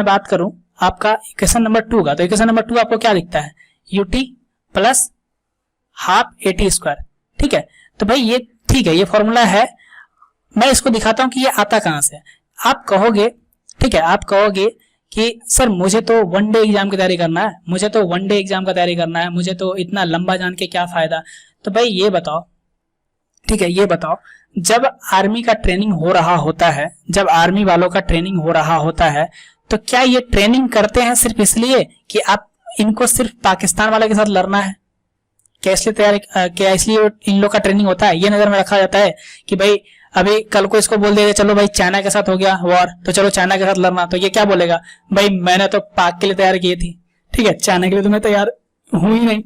[SPEAKER 1] बात करूं आपका इक्वेशन नंबर 2 का, तो इक्वेशन नंबर 2 आपको क्या दिखता है? ut plus half a t square, ठीक है। तो भाई ये ठीक है, ये फॉर्मूला है। मैं इसको दिखाता हूं कि ये आता कहां से। आप कहोगे, ठीक है, आप कहोगे कि सर मुझे तो वन डे एग्जाम की तैयारी करना है, मुझे तो इतना लंबा जान के क्या फायदा। तो भाई ये बताओ, ठीक है, ये बताओ जब आर्मी का ट्रेनिंग हो रहा होता है, जब आर्मी वालों का ट्रेनिंग हो रहा होता है तो क्या ये ट्रेनिंग करते हैं सिर्फ इसलिए कि आप इनको सिर्फ पाकिस्तान वाले के साथ लड़ना है? क्या इसलिए इन लोग का ट्रेनिंग होता है? ये नजर में रखा जाता है कि भाई अभी कल को इसको बोल देगा चलो भाई चाइना के साथ हो गया वॉर, तो चलो चाइना के साथ लड़ना, तो ये क्या बोलेगा? भाई मैंने तो पाक के लिए तैयार की थी, ठीक है, चाइना के लिए तो मैं तैयार हूं ही नहीं,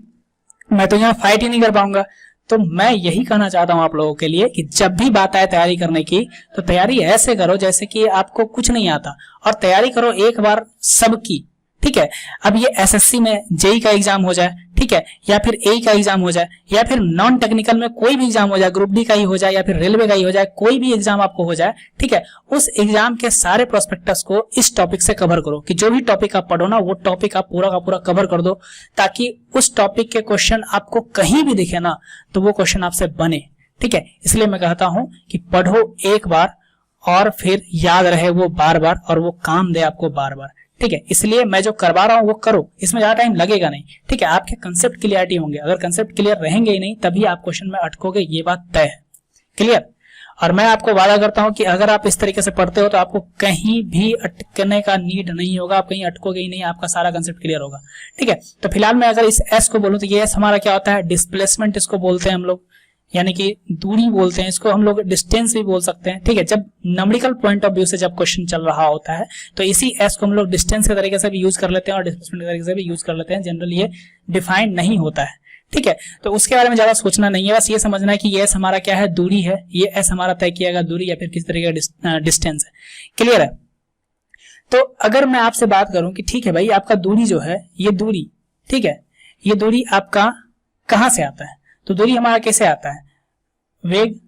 [SPEAKER 1] मैं तो यहाँ फाइट ही नहीं कर पाऊंगा। तो मैं यही कहना चाहता हूं आप लोगों के लिए कि जब भी बात आए तैयारी करने की तो तैयारी ऐसे करो जैसे कि आपको कुछ नहीं आता, और तैयारी करो एक बार सबकी, ठीक है। अब ये एसएससी में जेई का एग्जाम हो जाए, ठीक है, या फिर एई का एग्जाम हो जाए, या फिर नॉन टेक्निकल में कोई भी एग्जाम हो जाए, ग्रुप डी का ही हो जाए या फिर रेलवे का ही हो जाए, कोई भी एग्जाम आपको हो जाए, ठीक है, उस एग्जाम के सारे प्रोस्पेक्टस को इस टॉपिक से कवर करो कि जो भी टॉपिक आप पढ़ो ना वो टॉपिक आप पूरा का पूरा कवर कर दो, ताकि उस टॉपिक के क्वेश्चन आपको कहीं भी दिखे ना तो वो क्वेश्चन आपसे बने, ठीक है। इसलिए मैं कहता हूं कि पढ़ो एक बार और फिर याद रहे वो बार बार, और वो काम दे आपको बार बार, ठीक है। इसलिए मैं जो करवा रहा हूं वो करो, इसमें ज्यादा टाइम लगेगा नहीं, ठीक है। आपके कंसेप्ट क्लियरिटी होंगे, अगर कंसेप्ट क्लियर रहेंगे ही नहीं तभी आप क्वेश्चन में अटकोगे, ये बात तय है, क्लियर। और मैं आपको वादा करता हूं कि अगर आप इस तरीके से पढ़ते हो तो आपको कहीं भी अटकने का नीड नहीं होगा, आप कहीं अटकोगे ही नहीं, आपका सारा कंसेप्ट क्लियर होगा, ठीक है। तो फिलहाल मैं अगर इस एस को बोलूं तो ये एस हमारा क्या होता है? डिस्प्लेसमेंट इसको बोलते हैं हम लोग, यानी कि दूरी बोलते हैं इसको, हम लोग डिस्टेंस भी बोल सकते हैं, ठीक है। जब न्यूमेरिकल पॉइंट ऑफ व्यू से जब क्वेश्चन चल रहा होता है तो इसी एस को हम लोग डिस्टेंस के तरीके से भी यूज कर लेते हैं और डिस्प्लेसमेंट के तरीके से भी यूज कर लेते हैं। जनरली ये डिफाइंड नहीं होता है, ठीक है। तो उसके बारे में ज्यादा सोचना नहीं है, बस ये समझना है कि ये एस हमारा क्या है? दूरी है। ये एस हमारा तय किया गया दूरी या फिर किस तरीके का डिस्टेंस है, क्लियर है। तो अगर मैं आपसे बात करूं कि ठीक है भाई आपका दूरी जो है, ये दूरी, ठीक है, ये दूरी आपका कहां से आता है? तो दूरी हमारा कैसे आता है? वेग,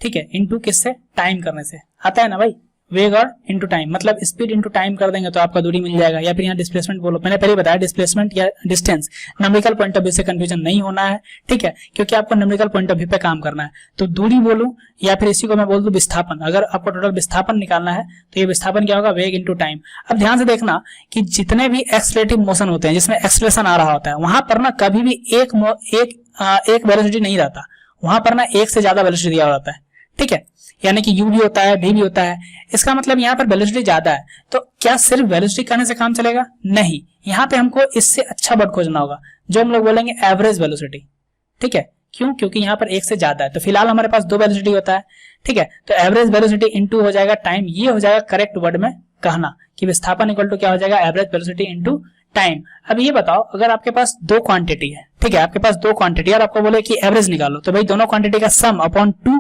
[SPEAKER 1] ठीक है, इनटू किससे? टाइम करने से आता है ना भाई। वेग और इनटू टाइम, मतलब स्पीड इनटू टाइम कर देंगे तो आपका दूरी मिल जाएगा, या फिर यहाँ डिस्प्लेसमेंट बोलो। मैंने पहले बताया डिस्प्लेसमेंट या distance numerical point of view से कंफ्यूजन नहीं होना है, ठीक है, क्योंकि आपको न्यूमेरिकल पॉइंट ऑफ व्यू पे काम करना है। तो दूरी बोलूं या फिर इसी को मैं बोल दूं विस्थापन, अगर आपको टोटल विस्थापन निकालना है तो ये विस्थापन क्या होगा, वेग इनटू टाइम। अब ध्यान से देखना कि जितने भी एक्सलेटिव मोशन होते हैं जिसमें एक्सलेशन आ रहा होता है, वहां पर ना कभी भी एक वेलोसिटी नहीं रहता, वहां पर ना एक से ज्यादा वेलोसिटी दिया रहता है, ठीक है, यानी कि u भी होता है v भी होता है। इसका मतलब यहाँ पर वेलोसिटी ज्यादा है, तो क्या सिर्फ वेलोसिटी कहने से काम चलेगा? नहीं, यहाँ पे हमको इससे अच्छा वर्ड खोजना होगा जो हम लोग बोलेंगे एवरेज वेलोसिटी, ठीक है। क्यों? क्योंकि यहाँ पर एक से ज्यादा है, तो फिलहाल हमारे पास 2 वेलोसिटी होता है, ठीक है। तो एवरेज वेलोसिटी इनटू हो जाएगा टाइम, ये हो जाएगा करेक्ट वर्ड में कहना कि विस्थापन इक्वल टू क्या हो जाएगा, एवरेज वेलोसिटी इनटू टाइम। अब ये बताओ, अगर आपके पास 2 क्वांटिटी है, ठीक है, आपके पास 2 क्वांटिटी और आपको बोले कि एवरेज निकालो, तो भाई दोनों क्वांटिटी का सम अपॉन 2,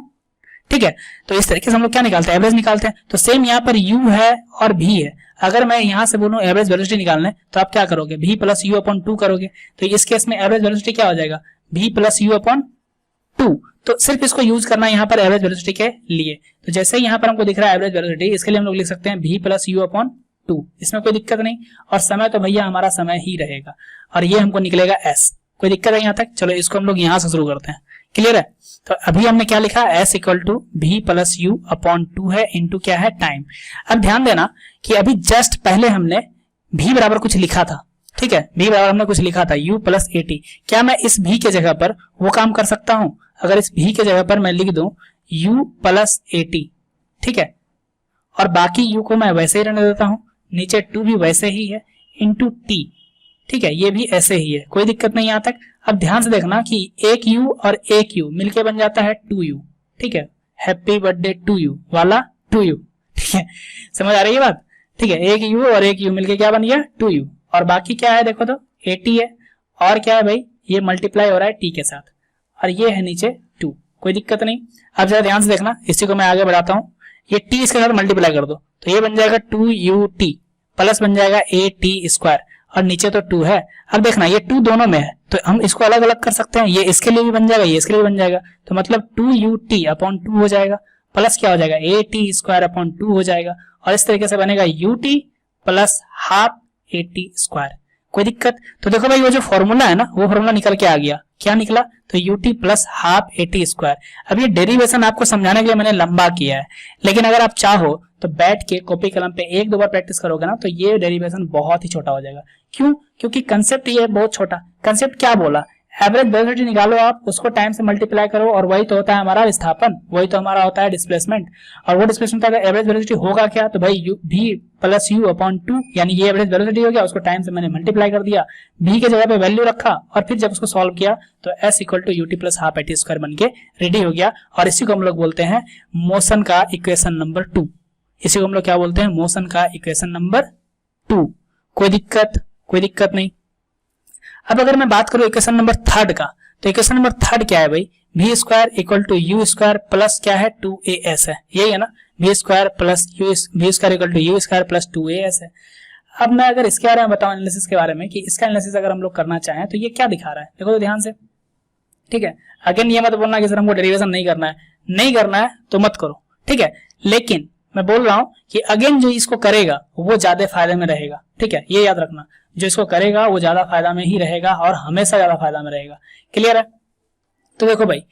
[SPEAKER 1] ठीक है। तो इस तरीके से हम लोग क्या निकालते हैं, एवरेज निकालते हैं। तो सेम यहाँ पर u है और v है, अगर मैं यहाँ से बोलूं एवरेज वेलोसिटी निकालने तो आप क्या करोगे, v प्लस u अपॉन 2 करोगे। तो इस केस में एवरेज वेलोसिटी क्या हो जाएगा, v प्लस u अपॉन 2। तो सिर्फ इसको यूज करना है यहाँ पर एवरेज वेलोसिटी के लिए। तो जैसे ही यहाँ पर हमको दिख रहा है एवरेज वेलोसिटी, इसके लिए हम लोग लिख सकते हैं v प्लस u अपॉन 2, इसमें कोई दिक्कत नहीं। और समय तो भैया हमारा समय ही रहेगा, और ये हमको निकलेगा s। कोई दिक्कत है यहाँ तक? चलो इसको हम लोग यहाँ से शुरू करते हैं, क्लियर है। तो अभी हमने क्या लिखा, s equal to v plus u upon 2 है, इंटू क्या है, टाइम। अब ध्यान देना कि अभी जस्ट पहले हमने v बराबर कुछ लिखा था, ठीक है, v बराबर हमने कुछ लिखा था u प्लस at। क्या मैं इस v के जगह पर वो काम कर सकता हूं? अगर इस v के जगह पर मैं लिख दूं u प्लस at, ठीक है, और बाकी u को मैं वैसे ही रहने देता हूं, नीचे 2 भी वैसे ही है, इंटू t, ठीक है, ये भी ऐसे ही है, कोई दिक्कत नहीं यहाँ तक। अब ध्यान से देखना कि एक u और एक u मिलके बन जाता है 2u, ठीक है, हैप्पी बर्थडे टू यू वाला 2u, ठीक है, समझ आ रही है बात, ठीक है। एक u और एक u मिलके क्या बन गया, 2u, और बाकी क्या है देखो तो 80 है, और क्या है भाई, ये मल्टीप्लाई हो रहा है t के साथ, और ये है नीचे 2, कोई दिक्कत नहीं। अब जरा ध्यान से देखना, इसी को मैं आगे बढ़ाता हूँ, ये t इसके साथ मल्टीप्लाई कर दो तो ये बन जाएगा 2ut प्लस बन जाएगा at स्क्वायर, और नीचे तो 2 है। अब देखना ये 2 दोनों में है, तो हम इसको अलग अलग कर सकते हैं, ये इसके लिए भी बन जाएगा, ये इसके लिए भी बन जाएगा, तो मतलब 2ut अपॉन 2 हो जाएगा, प्लस क्या हो जाएगा, at स्क्वायर अपॉन 2 हो जाएगा, और इस तरीके से बनेगा ut plus half at square. कोई दिक्कत? तो देखो भाई वो जो फॉर्मूला है ना, वो फॉर्मूला निकल के आ गया, क्या निकला, तो ut plus half at square. अब ये डेरिवेशन आपको समझाने के लिए मैंने लंबा किया है, लेकिन अगर आप चाहो तो बैठ के कॉपी कलम पे 1-2 बार प्रैक्टिस करोगे ना, तो ये डेरिवेशन बहुत ही छोटा हो जाएगा। क्यों? क्योंकि कंसेप्ट ये बहुत छोटा। कंसेप्ट क्या बोला, एवरेज वेलोसिटी निकालो आप, उसको टाइम से मल्टीप्लाई करो, और वही तो होता है हमारा विस्थापन, वही तो हमारा होता है डिस्प्लेसमेंट। और वो डिस्प्लेसमेंट का एवरेज वेलोसिटी होगा क्या, तो भाई v प्लस u अपॉन 2, यानी ये एवरेज वेलोसिटी हो गया, उसको टाइम से मैंने मल्टीप्लाई कर दिया, v के जगह पे वैल्यू रखा, और फिर जब उसको सॉल्व किया तो s equal to ut plus half at square बन के रेडी हो गया। और इसी को हम लोग बोलते हैं मोशन का इक्वेशन नंबर 2, इसी को हम लोग क्या बोलते हैं, मोशन का इक्वेशन नंबर 2। कोई दिक्कत? कोई दिक्कत नहीं। अब अगर मैं बात करूं इक्वेशन नंबर 3 का, तो इक्वेशन नंबर 3 क्या है भाई, v square equal to u square plus क्या है 2as है, यही है ना, v square plus v square equal to u square plus 2as है। अब मैं अगर इसके बारे में बताऊं एनालिसिस के बारे में, कि इसका एनालिसिस अगर हम लोग करना चाहें तो ये क्या दिखा रहा है, देखो तो ध्यान से, ठीक है। अगेन ये मत बोलना कि सर हमको डेरिवेशन नहीं करना है, नहीं करना है तो मत करो, ठीक है, लेकिन मैं बोल रहा हूं कि अगेन जो इसको करेगा वो ज्यादा फायदे में रहेगा, ठीक है, ये याद रखना, जो इसको करेगा वो ज्यादा फायदा में ही रहेगा और हमेशा ज्यादा फायदा में रहेगा, क्लियर है। तो देखो भाई,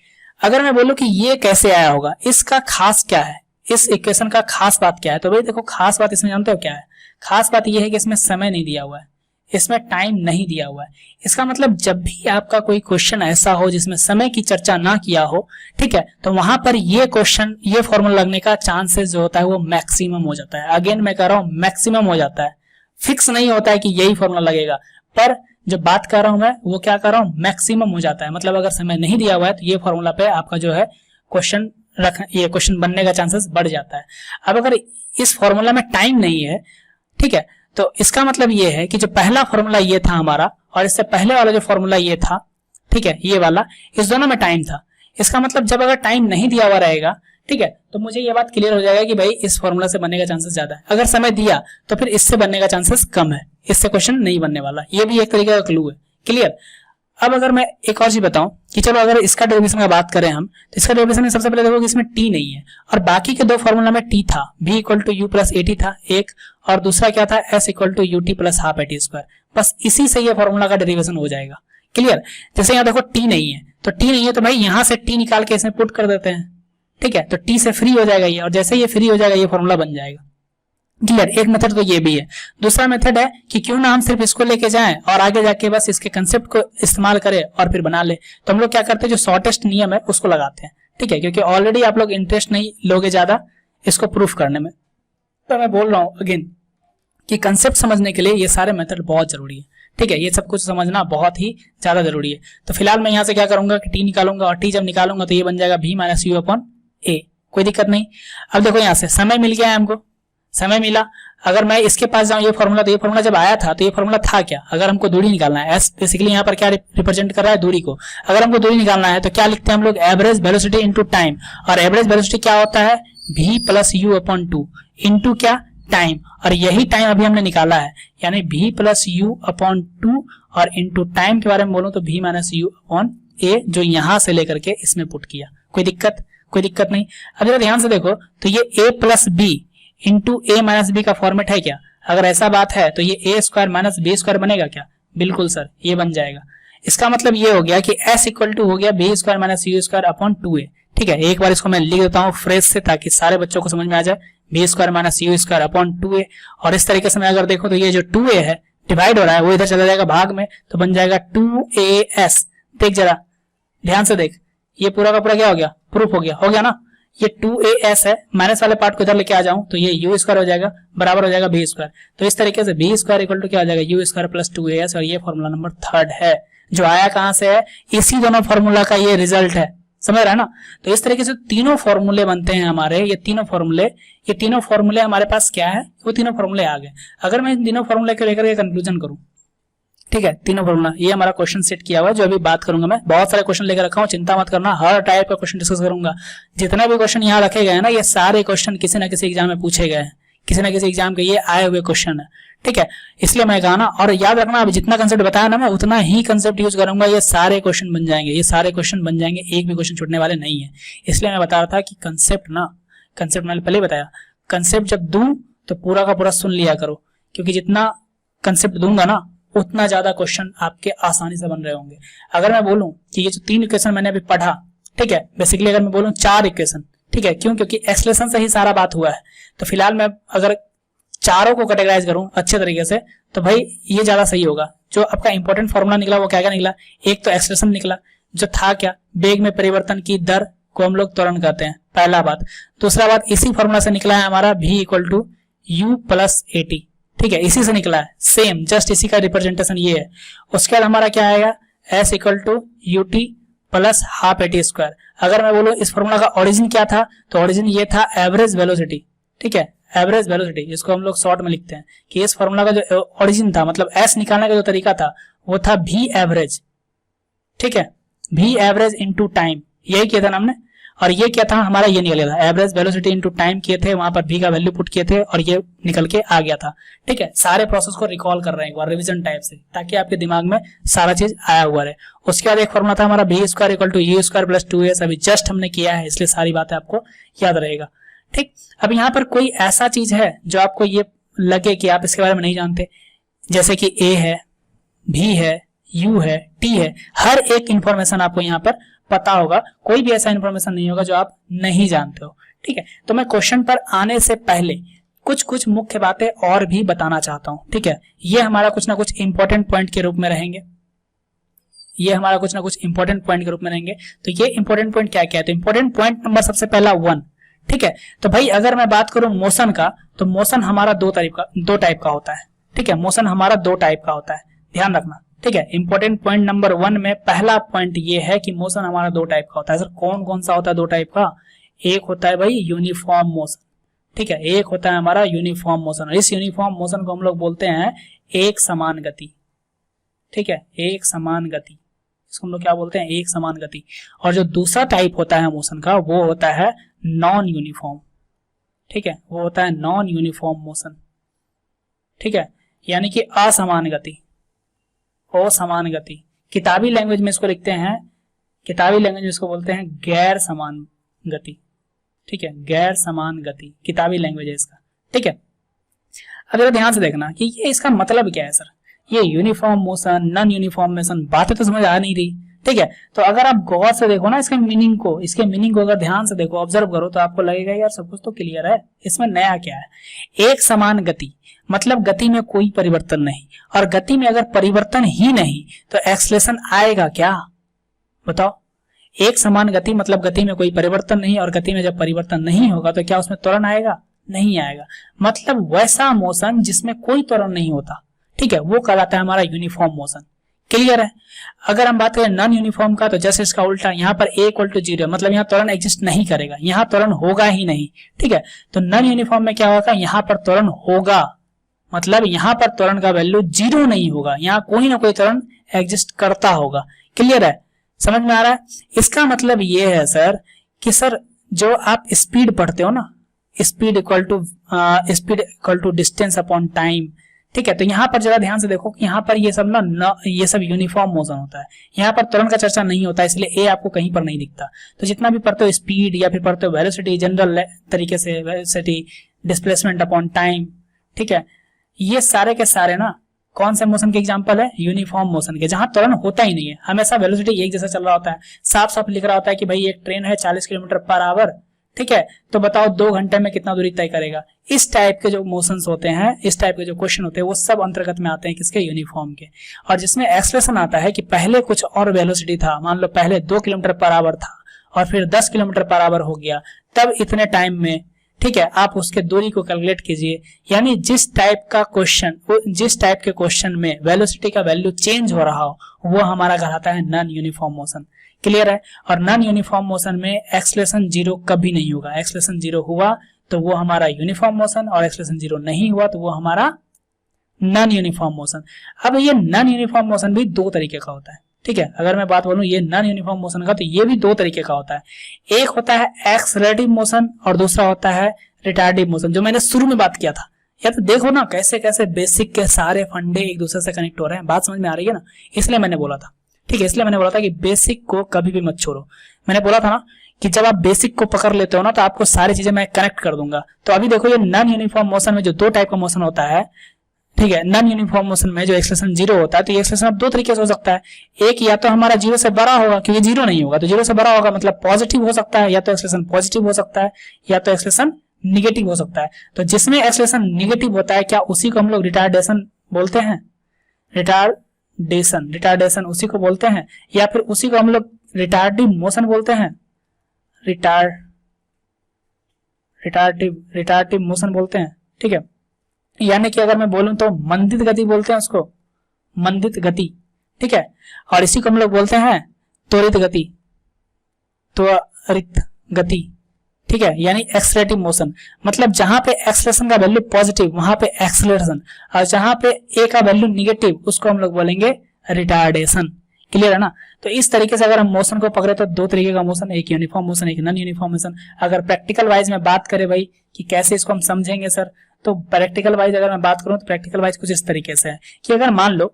[SPEAKER 1] अगर मैं बोलूं कि ये कैसे आया होगा, इसका खास क्या है, इस इक्वेशन का खास बात क्या है, तो भाई देखो खास बात इसमें जानते हो क्या है, खास बात ये है कि इसमें समय नहीं दिया हुआ है, इसमें टाइम नहीं दिया हुआ है। इसका मतलब जब भी आपका कोई क्वेश्चन ऐसा हो जिसमें समय की चर्चा ना किया हो, ठीक है, तो वहां पर ये क्वेश्चन, ये फॉर्मूला लगने का चांसेस जो होता है वो मैक्सिमम हो जाता है। अगेन मैं कह रहा हूं मैक्सिमम हो जाता है, फिक्स नहीं होता है कि यही फॉर्मूला लगेगा, पर जो बात कर रहा हूं मैं वो क्या कर रहा हूं, मैक्सिमम हो जाता है। मतलब अगर समय नहीं दिया हुआ है तो ये फॉर्मूला पे आपका जो है क्वेश्चन ये क्वेश्चन बनने का चांसेस बढ़ जाता है। अब अगर इस फॉर्मूला में टाइम नहीं है, ठीक है, तो इसका मतलब ये है कि जो पहला फॉर्मूला ये था हमारा, और इससे पहले वाला जो फॉर्मूला ये था, ठीक है, ये वाला, इस दोनों में टाइम था। इसका मतलब जब अगर टाइम नहीं दिया हुआ रहेगा, ठीक है, तो मुझे ये बात क्लियर हो जाएगा कि भाई इस फॉर्मूला से बनने का चांसेस ज्यादा है। अगर समय दिया तो फिर इससे बनने का चांसेस कम है, इससे क्वेश्चन नहीं बनने वाला। ये भी एक तरीके का क्लू है, क्लियर। अब अगर मैं एक और चीज बताऊं कि चलो अगर इसका डेरिवेशन का बात करें हम, तो इसका डेरिवेशन में सबसे पहले देखो कि इसमें टी नहीं है, और बाकी के दो फॉर्मूला में टी था, v equal to u plus a t था एक, और दूसरा क्या था, s equal to u t plus half a t square. बस इसी से ये फॉर्मूला का डेरिवेशन हो जाएगा। क्लियर। जैसे यहाँ देखो टी नहीं है, तो टी नहीं है तो भाई यहाँ से टी निकाल के इसमें पुट कर देते हैं, ठीक है, तो टी से फ्री हो जाएगा ये, और जैसे ये फ्री हो जाएगा ये फॉर्मूला बन जाएगा। क्लियर। एक मेथड तो ये भी है। दूसरा मेथड है कि क्यों ना हम सिर्फ इसको लेके जाएं और आगे जाके बस इसके कंसेप्ट को इस्तेमाल करें और फिर बना ले। तो हम लोग क्या करते हैं, जो शॉर्टेस्ट नियम है उसको लगाते हैं, ठीक है, क्योंकि ऑलरेडी आप लोग इंटरेस्ट नहीं लोगे ज्यादा इसको प्रूफ करने में। तो मैं बोल रहा हूं अगेन कि कंसेप्ट समझने के लिए ये सारे मेथड बहुत जरूरी है, ठीक है, ये सब कुछ समझना बहुत ही ज्यादा जरूरी है। तो फिलहाल मैं यहाँ से क्या करूंगा कि टी निकालूंगा, और टी जब निकालूंगा तो ये बन जाएगा v माइनस यू अपॉन ए, कोई दिक्कत नहीं। अब देखो यहाँ से समय मिल गया है हमको, समय मिला। अगर मैं इसके पास जाऊं ये फॉर्मूला, तो ये फॉर्मूला जब आया था तो ये फॉर्मूला था क्या, अगर हमको दूरी निकालना है, एस बेसिकली यहाँ पर क्या रिप्रेजेंट कर रहा है, दूरी को। अगर हमको दूरी निकालना है तो क्या लिखते हैं हम लोग, एवरेज वेलोसिटी इनटू टाइम, और एवरेज वेलोसिटी क्या होता है, v plus you upon two into क्या, टाइम, और यही टाइम अभी हमने निकाला है, यानी v plus you upon two, और इंटू टाइम के बारे में बोलूं तो v माइनस यू अपॉन ए, जो यहां से लेकर के इसमें पुट किया। कोई दिक्कत, कोई दिक्कत नहीं। अब जरा ध्यान से देखो, तो ये a plus b into a minus b का फॉर्मेट है क्या, अगर ऐसा बात है तो ये a square minus b square बनेगा क्या, बिल्कुल सर ये बन जाएगा। इसका मतलब ये हो गया कि s इक्वल टू हो गया B square minus U square upon two A, ठीक है। एक बार इसको मैं लिख देता हूँ फ्रेज से ताकि सारे बच्चों को समझ में आ जाए, B square minus U square upon two A, और इस तरीके से मैं अगर देखो तो ये जो टू ए है डिवाइड हो रहा है वो इधर चला जाएगा भाग में, तो बन जाएगा टू ए एस। देख जरा ध्यान से देख, ये पूरा का पूरा क्या हो गया, प्रूफ हो गया ना। ये 2as है, माइनस वाले पार्ट को इधर लेके आ जाऊं तो ये u स्क्वायर हो जाएगा, बराबर हो जाएगा b स्क्वायर। तो इस तरीके से b स्क्वायर इक्वल टू क्या हो जाएगा, u स्क्वायर प्लस 2as, और ये फॉर्मूला नंबर थर्ड है, जो आया कहां से है, इसी दोनों फॉर्मूला का ये रिजल्ट है, समझ रहा है ना। तो इस तरीके से तीनों फॉर्मूले बनते हैं हमारे, ये तीनों फॉर्मूले हमारे पास क्या है, वो तीनों फॉर्मूले आ गए। अगर मैं इन तीनों फॉर्मूले को लेकर के कंक्लूजन करूं, ठीक है, तीनों फॉर्मूला, ये हमारा क्वेश्चन सेट किया हुआ है जो अभी बात करूंगा मैं। बहुत सारे क्वेश्चन लेकर रखा हूं, चिंता मत करना, हर टाइप का क्वेश्चन डिस्कस करूंगा। जितने भी क्वेश्चन यहाँ रखे गए हैं ना, ये सारे क्वेश्चन किसी ना किसी एग्जाम में पूछे गए हैं, किसी ना किसी एग्जाम के ये आए हुए क्वेश्चन है, ठीक है। इसलिए मैं कहा ना, और याद रखना अभी जितना कंसेप्ट बताया ना मैं उतना ही कंसेप्ट यूज करूंगा, ये सारे क्वेश्चन बन जाएंगे, ये सारे क्वेश्चन बन जाएंगे, एक भी क्वेश्चन छूटने वाले नहीं है। इसलिए मैं बता रहा था कि कंसेप्ट मैंने पहले बताया, कंसेप्ट जब दूं तो पूरा का पूरा सुन लिया करो, क्योंकि जितना कंसेप्ट दूंगा ना उतना ज्यादा क्वेश्चन आपके आसानी से बन रहे होंगे। अगर मैं बोलूं कि ये जो 3 इक्वेशन मैंने अभी पढ़ा, ठीक है, बेसिकली अगर मैं बोलूं 4 इक्वेशन, ठीक है, क्यों, क्योंकि एक्सलेशन से ही सारा बात हुआ है। तो फिलहाल मैं अगर चारों को कैटेगराइज करूं अच्छे तरीके से तो भाई ये ज्यादा सही होगा। जो आपका इंपॉर्टेंट फॉर्मूला निकला वो क्या क्या निकला, एक तो एक्सलेशन निकला, जो था क्या, वेग में परिवर्तन की दर को हम लोग त्वरण कहते हैं, पहला बात। दूसरा बात, इसी फॉर्मूला से निकला है हमारा v equal to u plus a t, ठीक है, इसी से निकला है, सेम जस्ट इसी का रिप्रेजेंटेशन ये है। उसके बाद हमारा क्या आएगा, s equal to u t plus half a t square. अगर मैं बोलूं इस फॉर्मूला का ओरिजिन क्या था, तो ओरिजिन ये था एवरेज वेलोसिटी, ठीक है, एवरेज वेलोसिटी, इसको हम लोग शॉर्ट में लिखते हैं कि इस फॉर्मूला का जो ओरिजिन था, मतलब s निकालने का जो तरीका था वो था v एवरेज, ठीक है, v एवरेज इंटू टाइम, यही किया था ना हमने। और ये क्या था हमारा, ये निकल गया था एवरेज वेलोसिटी इनटू टाइम किए थे, वहां पर v का वैल्यू पुट किए थे और ये निकल के आ गया था, ठीक है। सारे प्रोसेस को रिकॉल कर रहे हैं एक बार रिवीजन टाइप से, ताकि आपके दिमाग में सारा चीज आया हुआ रहे। उसके बाद एक फॉर्मूला था हमारा v square equal to u square plus 2s, अभी जस्ट हमने किया है इसलिए सारी बातें आपको याद रहेगा, ठीक। अब यहाँ पर कोई ऐसा चीज है जो आपको ये लगे कि आप इसके बारे में नहीं जानते, जैसे कि a है, v है, u है, t है, हर एक इंफॉर्मेशन आपको यहाँ पर पता होगा, कोई भी ऐसा इंफॉर्मेशन नहीं होगा जो आप नहीं जानते हो, ठीक है। तो मैं क्वेश्चन पर आने से पहले कुछ मुख्य बातें और भी बताना चाहता हूं, ठीक है। ये हमारा कुछ ना कुछ इंपॉर्टेंट पॉइंट के रूप में रहेंगे, तो ये इंपॉर्टेंट पॉइंट क्या क्या है, तो इंपॉर्टेंट पॉइंट नंबर सबसे पहला 1, ठीक है। तो भाई अगर मैं बात करूं मोशन का, तो मोशन हमारा दो टाइप का होता है, ठीक है, मोशन हमारा 2 टाइप का होता है, ध्यान रखना, ठीक है। इंपॉर्टेंट पॉइंट नंबर 1 में पहला पॉइंट ये है कि मोशन हमारा 2 टाइप का होता है। सर कौन कौन सा होता है 2 टाइप का, एक होता है भाई यूनिफॉर्म मोशन, ठीक है, एक होता है हमारा यूनिफॉर्म मोशन। इस यूनिफॉर्म मोशन को हम लोग बोलते हैं एक समान गति, ठीक है, एक समान गति, इसको हम लोग क्या बोलते हैं, एक समान गति। और जो दूसरा टाइप होता है मोशन का वो होता है नॉन यूनिफॉर्म, ठीक है, वो होता है नॉन यूनिफॉर्म मोशन, ठीक है, यानी कि असमान गति, किताबी लैंग्वेज में इसको लिखते हैं किताबी लैंग्वेज में इसको बोलते हैं गैर समान गति, ठीक है, गैर समान गति किताबी लैंग्वेज है इसका, ठीक है। अब जरा ध्यान से देखना कि ये इसका मतलब क्या है सर, ये uniform motion, non uniform motion, बातें तो समझ आ नहीं रही, ठीक है। तो अगर आप गौर से देखो ना इसके मीनिंग को अगर ध्यान से देखो, ऑब्जर्व करो, तो आपको लगेगा यार सब कुछ तो क्लियर है, इसमें नया क्या है। एक समान गति मतलब गति में कोई परिवर्तन नहीं, और गति में अगर परिवर्तन ही नहीं तो एक्सेलरेशन आएगा क्या, बताओ। एक समान गति मतलब गति में कोई परिवर्तन नहीं, और गति में जब परिवर्तन नहीं होगा तो क्या उसमें त्वरण आएगा, नहीं आएगा। मतलब वैसा मोशन जिसमें कोई त्वरण नहीं होता, ठीक है, वो कहलाता है हमारा यूनिफॉर्म मोशन। क्लियर है। अगर हम बात करें नॉन यूनिफॉर्म का, तो जैसे इसका उल्टा, यहाँ पर a इक्वल टू 0 मतलब यहाँ त्वरण एग्जिस्ट नहीं करेगा, यहाँ त्वरण होगा ही नहीं, ठीक है। तो नॉन यूनिफॉर्म में क्या होगा, यहाँ पर त्वरण होगा, मतलब यहाँ पर त्वरण का वैल्यू 0 नहीं होगा, यहाँ कोई ना कोई त्वरण एग्जिस्ट करता होगा। क्लियर है, समझ में आ रहा है। इसका मतलब ये है सर कि सर जो आप स्पीड पढ़ते हो ना, speed equal to distance upon time, ठीक है। तो यहाँ पर जरा ध्यान से देखो कि यहाँ पर ये सब ना ये सब यूनिफॉर्म मोशन होता है, यहाँ पर त्वरण का चर्चा नहीं होता, इसलिए ए आपको कहीं पर नहीं दिखता। तो जितना भी पढ़ते हो स्पीड या फिर पढ़ते हो वेलोसिटी, जनरल तरीके से वेलोसिटी, डिस्प्लेसमेंट अपॉन टाइम, ठीक है, ये सारे के सारे ना कौन से मोशन के एग्जांपल है, यूनिफॉर्म मोशन के, जहां त्वरण होता ही नहीं है, हमेशा वेलोसिटी एक जैसा चल रहा होता है। साफ साफ लिख रहा होता है कि भाई एक ट्रेन है 40 किलोमीटर पर आवर, ठीक है, तो बताओ 2 घंटे में कितना दूरी तय करेगा। इस टाइप के जो मोशंस होते हैं, इस टाइप के जो क्वेश्चन होते हैं, वो सब अंतर्गत में आते हैं किसके, यूनिफॉर्म के। और जिसमें एक्सेलरेशन आता है कि पहले कुछ और वेलोसिटी था, मान लो पहले 2 किलोमीटर पर आवर था और फिर 10 किलोमीटर पर आवर हो गया, तब इतने टाइम में, ठीक है, आप उसके दूरी को कैलकुलेट कीजिए। यानी जिस टाइप के क्वेश्चन में वेलोसिटी का वैल्यू चेंज हो रहा हो, वो हमारा कहलाता है नॉन यूनिफॉर्म मोशन। क्लियर है। और नॉन यूनिफॉर्म मोशन में एक्सेलरेशन 0 कभी नहीं होगा। एक्सेलरेशन 0 हुआ तो वो हमारा यूनिफॉर्म मोशन, और एक्सेलरेशन 0 नहीं हुआ तो वो हमारा नॉन यूनिफॉर्म मोशन। अब ये नॉन यूनिफॉर्म मोशन भी 2 तरीके का होता है, ठीक है। अगर मैं बात बोलूं ये नॉन यूनिफॉर्म मोशन का, तो ये भी 2 तरीके का होता है। एक होता है एक्सेलरेटिव मोशन और दूसरा होता है रिटार्डिव मोशन, जो मैंने शुरू में बात किया था। या तो देखो ना कैसे कैसे बेसिक के सारे फंडे एक दूसरे से कनेक्ट हो रहे हैं, बात समझ में आ रही है ना, इसलिए मैंने बोला था, ठीक है, इसलिए मैंने बोला था कि बेसिक को कभी भी मत छोड़ो। मैंने बोला था ना कि जब आप बेसिक को पकड़ लेते हो ना, तो आपको सारी चीजें मैं कनेक्ट कर दूंगा। तो अभी देखो ये नॉन यूनिफॉर्म मोशन में जो 2 टाइप का मोशन होता है, ठीक है, नॉन यूनिफॉर्म मोशन में जो एक्सेलरेशन 0 होता है, तो ये एक्सेलरेशन अब 2 तरीके से हो सकता है। एक या तो हमारा 0 से बड़ा होगा, क्योंकि 0 नहीं होगा, तो 0 से बड़ा होगा मतलब पॉजिटिव हो सकता है, या तो एक्सेलरेशन पॉजिटिव हो सकता है, या तो एक्सेलरेशन निगेटिव हो सकता है। तो जिसमें एक्सेलरेशन निगेटिव होता है, क्या उसी को हम लोग रिटार्डेशन बोलते हैं, रिटार्डेशन उसी को बोलते हैं, या फिर उसी को हम लोग रिटार्डिव मोशन बोलते हैं, रिटार्डिव मोशन बोलते हैं, ठीक है। यानी कि अगर मैं बोलूं तो मंदित गति बोलते हैं उसको, मंदित गति, ठीक है। और इसी को हम लोग बोलते हैं त्वरित गति, ठीक है, यानी एक्सेलरेटिव मोशन। मतलब जहां पे एक्सेलरेशन का वैल्यू पॉजिटिव वहां पे एक्सेलरेशन, और जहां पे ए का वैल्यू निगेटिव उसको हम लोग बोलेंगे रिटार्डेशन। क्लियर है ना। तो इस तरीके से अगर हम मोशन को पकड़े तो 2 तरीके का मोशन, एक यूनिफॉर्म मोशन, एक नॉन यूनिफॉर्म मोशन। अगर प्रैक्टिकल वाइज में बात करें भाई कि कैसे इसको हम समझेंगे सर, तो प्रैक्टिकल वाइज अगर मैं बात करूं तो प्रैक्टिकल वाइज कुछ इस तरीके से है कि अगर मान लो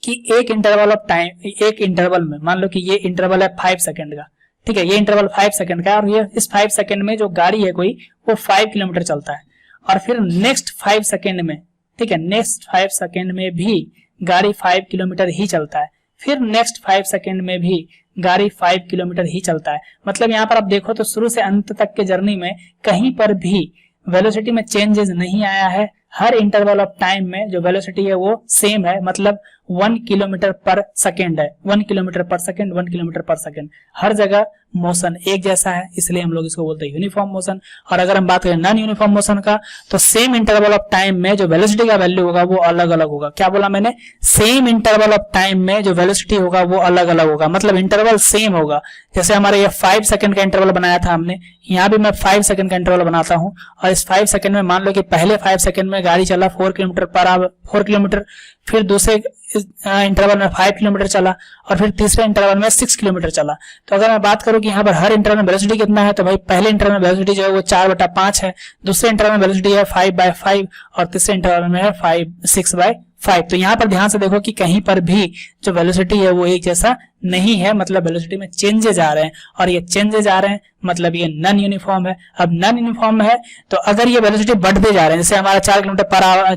[SPEAKER 1] कि एक इंटरवल ऑफ टाइम, एक इंटरवल में मान लो कि ये इंटरवल है 5 सेकंड का, ठीक है, ये इंटरवल 5 सेकंड का है, और ये इस 5 सेकंड में जो गाड़ी है कोई वो 5 किलोमीटर चलता है, और फिर नेक्स्ट 5 सेकंड में, ठीक है, नेक्स्ट 5 सेकंड में भी गाड़ी 5 किलोमीटर ही चलता है, फिर नेक्स्ट 5 सेकंड में भी गाड़ी 5 किलोमीटर ही चलता है। मतलब यहाँ पर आप देखो तो शुरू से अंत तक के जर्नी में कहीं पर भी वेलोसिटी में चेंजेस नहीं आया है। हर इंटरवल ऑफ टाइम में जो वेलोसिटी है वो सेम है, मतलब 1 किलोमीटर पर सेकेंड है, 1 किलोमीटर पर सेकेंड, 1 किलोमीटर पर सेकेंड, हर जगह मोशन एक जैसा है, इसलिए हम लोग इसको बोलते हैं यूनिफॉर्म मोशन। और अगर हम बात करें नॉन यूनिफॉर्म मोशन का, तो सेम इंटरवल ऑफ टाइम में जो वेलोसिटी का वैल्यू होगा वो अलग अलग होगा। क्या बोला मैंने, सेम इंटरवल ऑफ टाइम में जो वेलोसिटी होगा वो अलग अलग होगा, मतलब इंटरवल सेम होगा। जैसे हमारे ये 5 सेकंड का इंटरवल बनाया था हमने, यहाँ भी मैं 5 सेकंड का इंटरवल बनाता हूँ, और इस 5 सेकंड में मान लो कि पहले 5 सेकंड में गाड़ी चला 4 किलोमीटर पर आवर, 4 किलोमीटर, फिर दूसरे इंटरवल में 5 किलोमीटर चला, और फिर तीसरे इंटरवल में 6 किलोमीटर चला। तो अगर मैं बात करूं कि यहाँ पर हर इंटरवल में वेलोसिटी कितना है, तो भाई पहले इंटरवल में वेलोसिटी जो है वो 4/5 है, दूसरे इंटरवल में वेलोसिटी है 5/5, और तीसरे इंटरवल में है 6/5, 5। तो यहाँ पर ध्यान से देखो कि कहीं पर भी जो वेलोसिटी है वो एक जैसा नहीं है, मतलब वेलोसिटी में चेंजेस आ रहे हैं, और ये चेंजेस आ रहे हैं मतलब ये नॉन यूनिफॉर्म है। अब नॉन यूनिफॉर्म है तो अगर ये वेलोसिटी बढ़ते जा रहे हैं, जैसे हमारा 4 किलोमीटर पर आवर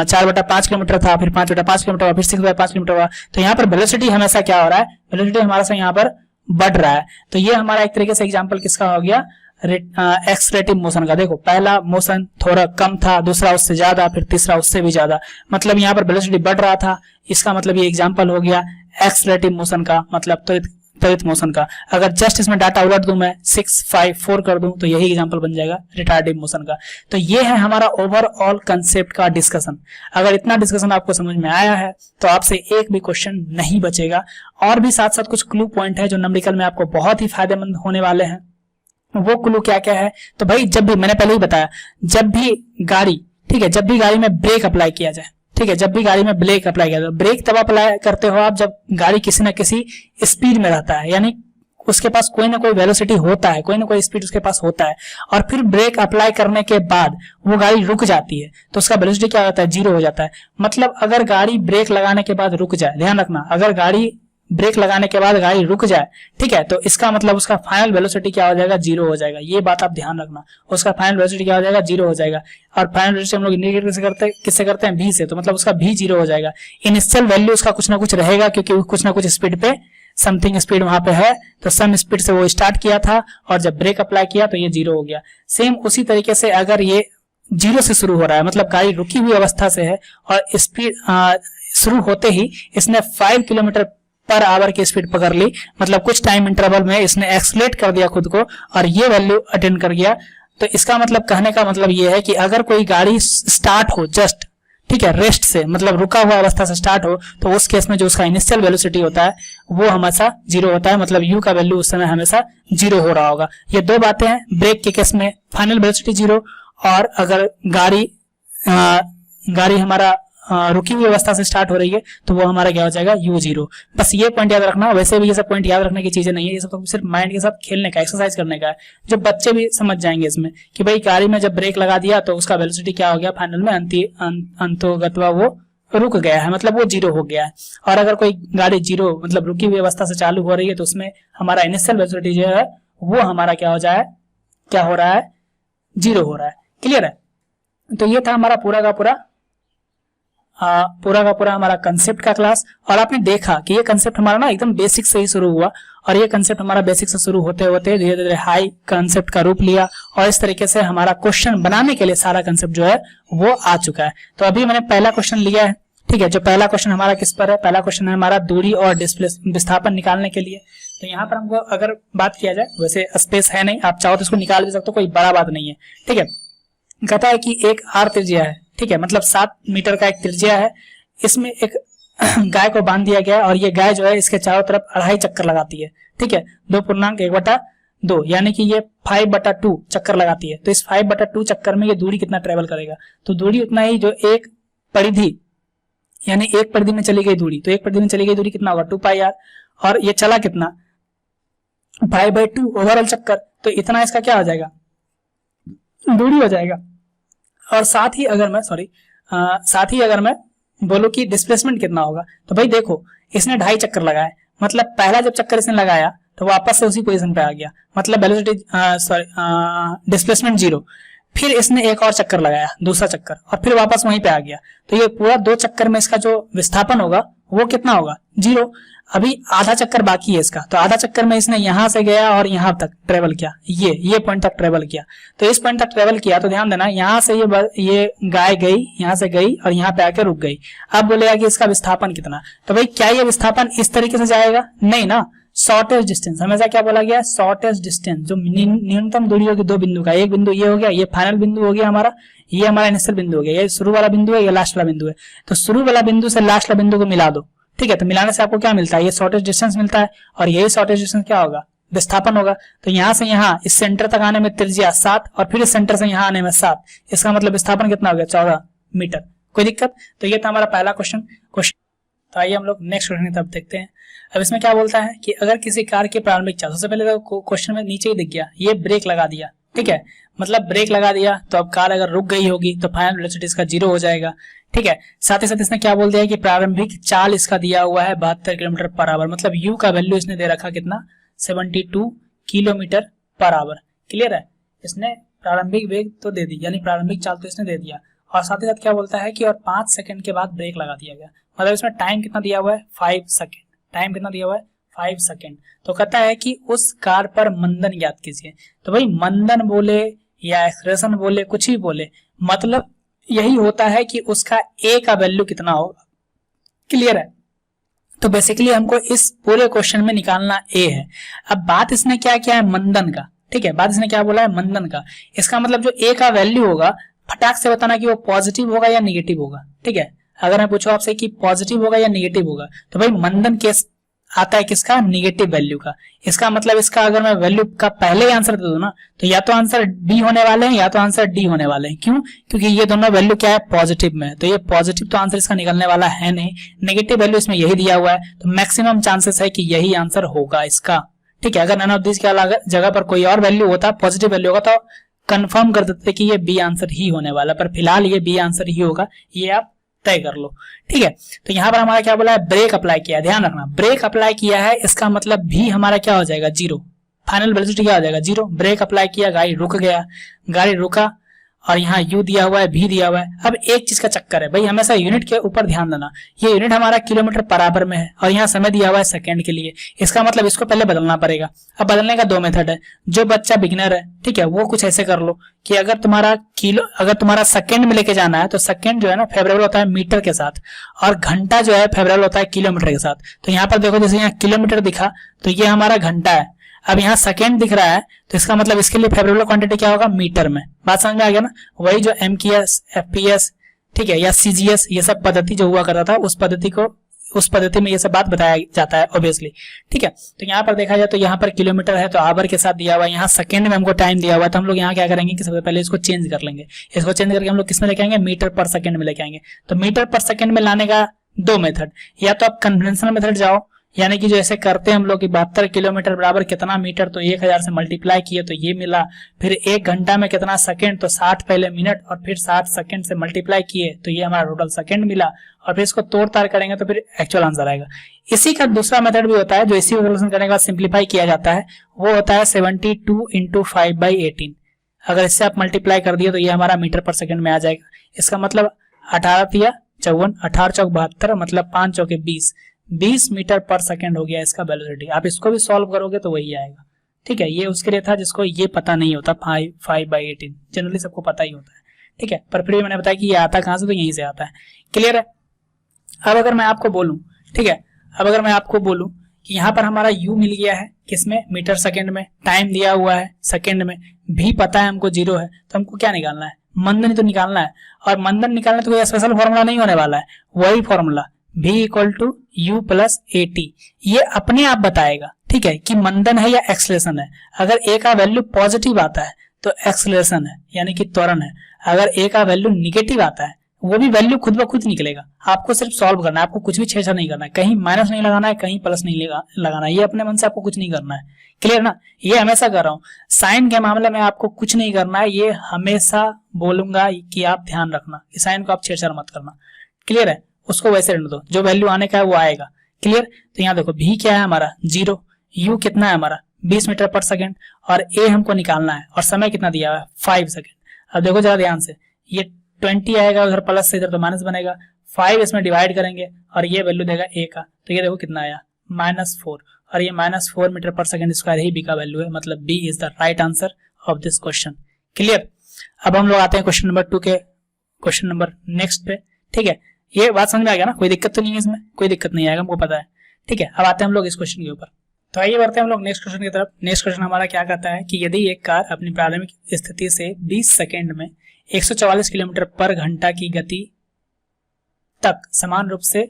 [SPEAKER 1] 4/5 किलोमीटर था, फिर 5/5 किलोमीटर हुआ, फिर 6/5 किलोमीटर हुआ, तो यहाँ पर वेलोसिटी हमेशा क्या हो रहा है, वेलोसिटी हमारा से यहाँ पर बढ़ रहा है। तो ये हमारा एक तरीके से एग्जाम्पल किसका हो गया, एक्सलेटिव मोशन का। देखो पहला मोशन थोड़ा कम था, दूसरा उससे ज्यादा, फिर तीसरा उससे भी ज्यादा, मतलब यहाँ पर वेलोसिटी बढ़ रहा था। इसका मतलब ये एग्जांपल हो गया एक्सलेटिव मोशन का, मतलब त्वरित मोशन का। अगर जस्ट इसमें डाटा उलट दूं मैं 6, 5, 4 कर दूं तो यही एग्जांपल बन जाएगा रिटार्डिव मोशन का। तो ये है हमारा ओवरऑल कंसेप्ट का डिस्कशन। अगर इतना डिस्कशन आपको समझ में आया है तो आपसे एक भी क्वेश्चन नहीं बचेगा। और भी साथ साथ कुछ क्लू पॉइंट है जो न्यूमेरिकल में आपको बहुत ही फायदेमंद होने वाले हैं। वो क्लू क्या क्या है, तो भाई जब भी, मैंने पहले ही बताया, जब भी गाड़ी, ठीक है, जब भी गाड़ी में ब्रेक अप्लाई किया जाए, ठीक है, जब भी गाड़ी में ब्रेक अप्लाई किया जाए, ब्रेक तब अप्लाई करते हो आप जब गाड़ी किसी न किसी स्पीड में रहता है, यानी उसके पास कोई ना कोई वेलोसिटी होता है, कोई ना कोई स्पीड उसके पास होता है, और फिर ब्रेक अप्लाई करने के बाद वो गाड़ी रुक जाती है तो उसका वेलोसिटी क्या होता है, 0 हो जाता है। मतलब अगर गाड़ी ब्रेक लगाने के बाद रुक जाए, ध्यान रखना, अगर गाड़ी ब्रेक लगाने के बाद गाड़ी रुक जाए, ठीक है, तो इसका मतलब उसका फाइनल वेलोसिटी क्या हो जाएगा, 0 हो जाएगा। ये बात आप ध्यान रखना, उसका फाइनल वेलोसिटी क्या हो जाएगा, 0 हो जाएगा। और फाइनल वेलोसिटी हम लोग इंडिकेट किससे करते हैं, v से, तो मतलब उसका v 0 हो जाएगा। इनिशियल वैल्यू उसका कुछ ना कुछ रहेगा क्योंकि कुछ ना कुछ स्पीड पे, समथिंग स्पीड वहां पे है, तो सम स्पीड से वो स्टार्ट किया था और जब ब्रेक अप्लाई किया तो ये 0 हो गया। सेम उसी तरीके से अगर ये 0 से शुरू हो रहा है, मतलब गाड़ी रुकी हुई अवस्था से है और स्पीड शुरू होते ही इसने 5 किलोमीटर पर आवर की स्पीड पकड़ ली, मतलब कुछ टाइम इंटरवल में इसने एक्सलेट कर दिया खुद को और ये वैल्यू अटेंड कर गया, तो इसका मतलब कहने का मतलब ये है कि अगर कोई गाड़ी स्टार्ट हो जस्ट, ठीक है, रेस्ट से, मतलब रुका हुआ अवस्था से स्टार्ट हो, तो उस केस में जो उसका इनिशियल वेलोसिटी होता है वो हमेशा 0 होता है, मतलब u का वैल्यू उस समय हमेशा 0 हो रहा होगा। ये दो बातें हैं, ब्रेक के केस में फाइनल वेलोसिटी 0, और अगर गाड़ी हमारा रुकी हुई अवस्था से स्टार्ट हो रही है तो वो हमारा क्या हो जाएगा, u 0। बस ये पॉइंट याद रखना। वैसे भी ये सब पॉइंट याद रखने की चीजें नहीं है, ये सब तो सिर्फ माइंड के साथ खेलने का, एक्सरसाइज करने का है, जो बच्चे भी समझ जाएंगे इसमें कि भाई गाड़ी में जब ब्रेक लगा दिया तो उसका वेलोसिटी क्या हो गया, फाइनल में अंतोगत्वा वो रुक गया है, मतलब वो 0 हो गया है। और अगर कोई गाड़ी 0 मतलब रुकी हुई अवस्था से चालू हो रही है तो उसमें हमारा इनिशियल वेलोसिटी जो है वो हमारा क्या हो जाए, क्या हो रहा है, 0 हो रहा है। क्लियर है? तो ये था हमारा पूरा का पूरा हमारा कंसेप्ट का क्लास। और आपने देखा कि ये कंसेप्ट हमारा ना एकदम बेसिक से ही शुरू हुआ, और ये कंसेप्ट हमारा बेसिक से शुरू होते होते धीरे धीरे हाई कंसेप्ट का रूप लिया, और इस तरीके से हमारा क्वेश्चन बनाने के लिए सारा कंसेप्ट जो है वो आ चुका है। तो अभी मैंने पहला क्वेश्चन लिया है, ठीक है, जो पहला क्वेश्चन हमारा किस पर है, पहला क्वेश्चन है हमारा दूरी और विस्थापन निकालने के लिए। तो यहाँ पर हमको अगर बात किया जाए, वैसे स्पेस है नहीं, आप चाहो तो इसको निकाल भी सकते हो, कोई बड़ा बात नहीं है, ठीक है। कहता है कि एक आर त्रिज्या है, ठीक है, मतलब 7 मीटर का एक त्रिज्या है, इसमें एक गाय को बांध दिया गया और ये गाय जो है इसके चारों तरफ 2.5 चक्कर लगाती है, ठीक है, 2.1/2, यानी कि ये 5/2 चक्कर लगाती है। तो इस 5/2 चक्कर में ये दूरी कितना ट्रेवल करेगा, तो दूरी उतना ही जो एक परिधि, यानी एक परिधि में चली गई दूरी, तो एक परिधि में चली गई दूरी कितना होगा, 2πr, और ये चला कितना, 5/2 ओवरऑल चक्कर, तो इतना इसका क्या हो जाएगा, दूरी हो जाएगा। और साथ ही अगर मैं बोलूं कि डिस्प्लेसमेंट कितना होगा, तो भाई देखो इसने 2.5 चक्कर लगाए, मतलब पहला जब चक्कर इसने लगाया तो वापस से उसी पोजीशन पे आ गया, मतलब वेलोसिटी डिस्प्लेसमेंट 0। फिर इसने एक और चक्कर लगाया, दूसरा चक्कर, और फिर वापस वहीं पे आ गया, तो ये पूरा 2 चक्कर में इसका जो विस्थापन होगा वो कितना होगा, 0। अभी आधा चक्कर बाकी है इसका, तो आधा चक्कर में इसने यहां से गया और यहां तक ट्रेवल किया, ये पॉइंट तक ट्रेवल किया, तो इस पॉइंट तक ट्रेवल किया, तो ध्यान देना यहां से ये गाय गई, यहां से गई और यहां पे आके रुक गई। अब बोलेगा कि इसका विस्थापन कितना, तो भाई क्या ये विस्थापन इस तरीके से जाएगा, नहीं ना, शॉर्टेस्ट डिस्टेंस, हमेशा क्या बोला गया, शॉर्टेस्ट डिस्टेंस, जो न्यूनतम दूरी होगी 2 बिंदु का, एक बिंदु ये हो गया, ये फाइनल बिंदु हो गया हमारा, ये हमारा इनिशियल बिंदु हो गया, ये शुरू वाला बिंदु है, ये लास्ट वाला बिंदु है, तो शुरू वाला बिंदु से लास्ट वाला बिंदु को मिला दो, ठीक है, तो मिलाने से आपको क्या मिलता है, ये शॉर्टेस्ट डिस्टेंस मिलता है, और यही शॉर्टेस्ट डिस्टेंस क्या होगा, विस्थापन होगा। तो यहां से यहां इस सेंटर तक आने में त्रिज्या 7 और फिर इस सेंटर से यहां आने में 7, इसका मतलब विस्थापन कितना हो गया, 14 मीटर। कोई दिक्कत? तो ये था हमारा पहला क्वेश्चन। तो आइए हम लोग नेक्स्ट क्वेश्चन की तरफ देखते हैं। अब इसमें क्या बोलता है कि अगर किसी कार की प्रारंभिक चाल, सबसे पहले तो क्वेश्चन में नीचे ही दिख गया, ये ब्रेक लगा दिया, ठीक है, मतलब ब्रेक लगा दिया, तो अब कार अगर रुक गई होगी तो फाइनल वेलोसिटी इसका 0 हो जाएगा, ठीक है। साथ ही साथ इसने क्या बोल दिया है कि प्रारंभिक चाल इसका दिया हुआ है 72 किलोमीटर पर आवर, मतलब u का वैल्यू इसने दे रखा कितना 72 किलोमीटर पर आवर। क्लियर है, इसने प्रारंभिक वेग तो दे दी, यानी प्रारंभिक चाल तो इसने दे दिया, और साथ ही साथ क्या बोलता है कि और 5 सेकंड के बाद ब्रेक लगा दिया गया, मतलब इसमें टाइम कितना दिया हुआ है 5 सेकंड। टाइम कितना दिया हुआ है 5 सेकंड। तो कहता है कि उस कार पर मंदन ज्ञात कीजिए। तो भाई मंदन बोले या एक्सलेरेशन बोले, कुछ भी बोले, मतलब यही होता है कि उसका ए का वैल्यू कितना होगा। क्लियर है, तो बेसिकली हमको इस पूरे क्वेश्चन में निकालना ए है। अब बात इसने क्या किया है मंदन का, ठीक है, बात इसने क्या बोला है मंदन का। इसका मतलब जो ए का वैल्यू होगा फटाक से बताना कि वो पॉजिटिव होगा या निगेटिव होगा। ठीक है, अगर मैं पूछूं आपसे कि पॉजिटिव होगा या निगेटिव होगा, तो भाई मंदन केस आता है किसका, निगेटिव वैल्यू का। इसका मतलब इसका अगर मैं वैल्यू का पहले ही आंसर दे दूं ना, तो या तो आंसर बी होने वाले हैं या तो आंसर डी होने वाले हैं। क्यों? क्योंकि ये दोनों वैल्यू क्या है, पॉजिटिव में, तो ये पॉजिटिव तो आंसर इसका निकलने वाला है नहीं, नेगेटिव वैल्यू इसमें यही दिया हुआ है, तो मैक्सिमम चांसेस है कि यही आंसर होगा इसका। ठीक है, अगर नन ऑफ दिस के जगह पर कोई और वैल्यू होता, पॉजिटिव वैल्यू होगा, तो कंफर्म कर देते कि ये बी आंसर ही होने वाला, पर फिलहाल ये बी आंसर ही होगा, ये आप तय कर लो। ठीक है, तो यहां पर हमारा क्या बोला है, ब्रेक अप्लाई किया है। ध्यान रखना, ब्रेक अप्लाई किया है, इसका मतलब भी हमारा क्या हो जाएगा, जीरो। फाइनल वेलोसिटी क्या हो जाएगा, जीरो। ब्रेक अप्लाई किया, गाड़ी रुक गया, गाड़ी रुका, और यहाँ u दिया हुआ है, v दिया हुआ है। अब एक चीज का चक्कर है भाई, हमेशा यूनिट के ऊपर ध्यान देना। ये यूनिट हमारा किलोमीटर पर आवर में है, और यहाँ समय दिया हुआ है सेकंड के लिए। इसका मतलब इसको पहले बदलना पड़ेगा। अब बदलने का दो मेथड है। जो बच्चा बिगिनर है, ठीक है, वो कुछ ऐसे कर लो कि अगर तुम्हारा सेकंड में लेके जाना है, तो सेकंड जो है ना फेवरेबल होता है मीटर के साथ, और घंटा जो है फेवरेबल होता है किलोमीटर के साथ। तो यहाँ पर देखो, जैसे यहाँ किलोमीटर दिखा, तो ये हमारा घंटा है। अब यहाँ सेकंड दिख रहा है, तो इसका मतलब इसके लिए फेवरेबल क्वांटिटी क्या होगा, मीटर में। बात समझ में आ गया ना? वही जो एमकेएस, एफपीएस, ठीक है, या सीजीएस, ये सब पद्धति जो हुआ करता था, उस पद्धति में ये सब बात बताया जाता है ऑब्वियसली। ठीक है, तो यहाँ पर देखा जाए तो यहाँ पर किलोमीटर है तो आवर के साथ दिया हुआ है, यहाँ सेकंड में हमको टाइम दिया हुआ है, तो हम लोग यहाँ क्या करेंगे कि सबसे पहले इसको चेंज कर लेंगे। इसको चेंज करके हम लोग किसमें लेके आएंगे, मीटर पर सेकंड में लेके आएंगे। तो मीटर पर सेकंड में लाने का दो मेथड, या तो आप कन्वेंशनल मेथड जाओ, यानी कि जो ऐसे करते हैं हम लोग कि 72 किलोमीटर बराबर कितना मीटर, तो 1000 से मल्टीप्लाई किए तो ये मिला। फिर एक घंटा में कितना सेकंड, तो 60 पहले मिनट, और फिर 60 सेकंड से मल्टीप्लाई किए तो ये हमारा टोटल सेकंड मिला, और फिर इसको तोड़ ताड़ करेंगे तो फिर एक्चुअल आंसर आएगा। इसी का दूसरा मेथड भी होता है, जो इसी कैलकुलेशन करने के बाद सिंप्लीफाई किया जाता है, वो होता है 72 × 5/18। अगर इससे आप मल्टीप्लाई कर दिए तो ये हमारा मीटर पर सेकंड में आ जाएगा। इसका मतलब 18 × 54, 18 × 72, मतलब 5 × 20 मीटर पर सेकंड हो गया इसका वेलोसिटी। आप इसको भी सॉल्व करोगे तो वही आएगा। ठीक है, ये उसके लिए था जिसको ये पता नहीं होता 5/18, जनरली सबको पता ही होता है। ठीक है, पर फिर भी मैंने बताया कि ये आता कहां से, तो यहीं से आता है। क्लियर है? अब अगर मैं आपको बोलूं, ठीक है, अब अगर मैं आपको बोलूं कि यहाँ पर हमारा u मिल गया है किसमें, मीटर सेकंड में, टाइम दिया हुआ है सेकंड में, भी पता है हमको जीरो है, तो हमको क्या निकालना है, मंदन तो निकालना है। और मंदन निकालना तो कोई स्पेशल फॉर्मूला नहीं होने वाला है, वही फॉर्मूला v = u + at, ये अपने आप बताएगा, ठीक है, कि मंदन है या एक्सलेशन है। अगर a का वैल्यू पॉजिटिव आता है तो एक्सलेशन है, यानी कि त्वरण है। अगर a का वैल्यू निगेटिव आता है, वो भी वैल्यू खुद ब खुद निकलेगा। आपको सिर्फ सॉल्व करना है, आपको कुछ भी छेड़छाड़ नहीं करना है, कहीं माइनस नहीं लगाना है, कहीं प्लस नहीं लगाना है, ये अपने मन से आपको कुछ नहीं करना है। क्लियर ना? ये हमेशा कर रहा हूँ, साइन के मामले में आपको कुछ नहीं करना है, ये हमेशा बोलूंगा कि आप ध्यान रखना, इस साइन को आप छेड़छाड़ मत करना। क्लियर है? उसको वैसे रहने दो, जो वैल्यू आने का है वो आएगा। क्लियर? तो यहाँ देखो भी क्या है हमारा, जीरो, u कितना है हमारा 20 मीटर पर सेकंड, और a हमको निकालना है, और समय कितना दिया हुआ है 5 सेकंड। अब देखो जरा ध्यान से, ये 20 आएगा, उधर प्लस से इधर तो माइनस बनेगा, 5 इसमें डिवाइड करेंगे और ये वैल्यू देगा a का, तो ये देखो कितना आया -4, और ये -4 मीटर पर सेकंड स्क्वायर ही b का वैल्यू है, मतलब b is the right answer of this question. Clear? अब हम लोग आते हैं क्वेश्चन नंबर 2 के क्वेश्चन नंबर नेक्स्ट पे। ठीक है, ये बात समझ में आ गया ना? कोई दिक्कत तो नहीं है इसमें, कोई दिक्कत नहीं आएगा, हमको पता है। ठीक है, अब आते हैं हम लोग इस क्वेश्चन के ऊपर। तो आइए बढ़ते हैं हम लोग नेक्स्ट क्वेश्चन की तरफ। नेक्स्ट क्वेश्चन हमारा क्या कहता है कि यदि एक कार अपनी प्रारंभिक स्थिति से 20 सेकंड में 144 किलोमीटर पर घंटा की गति तक समान रूप से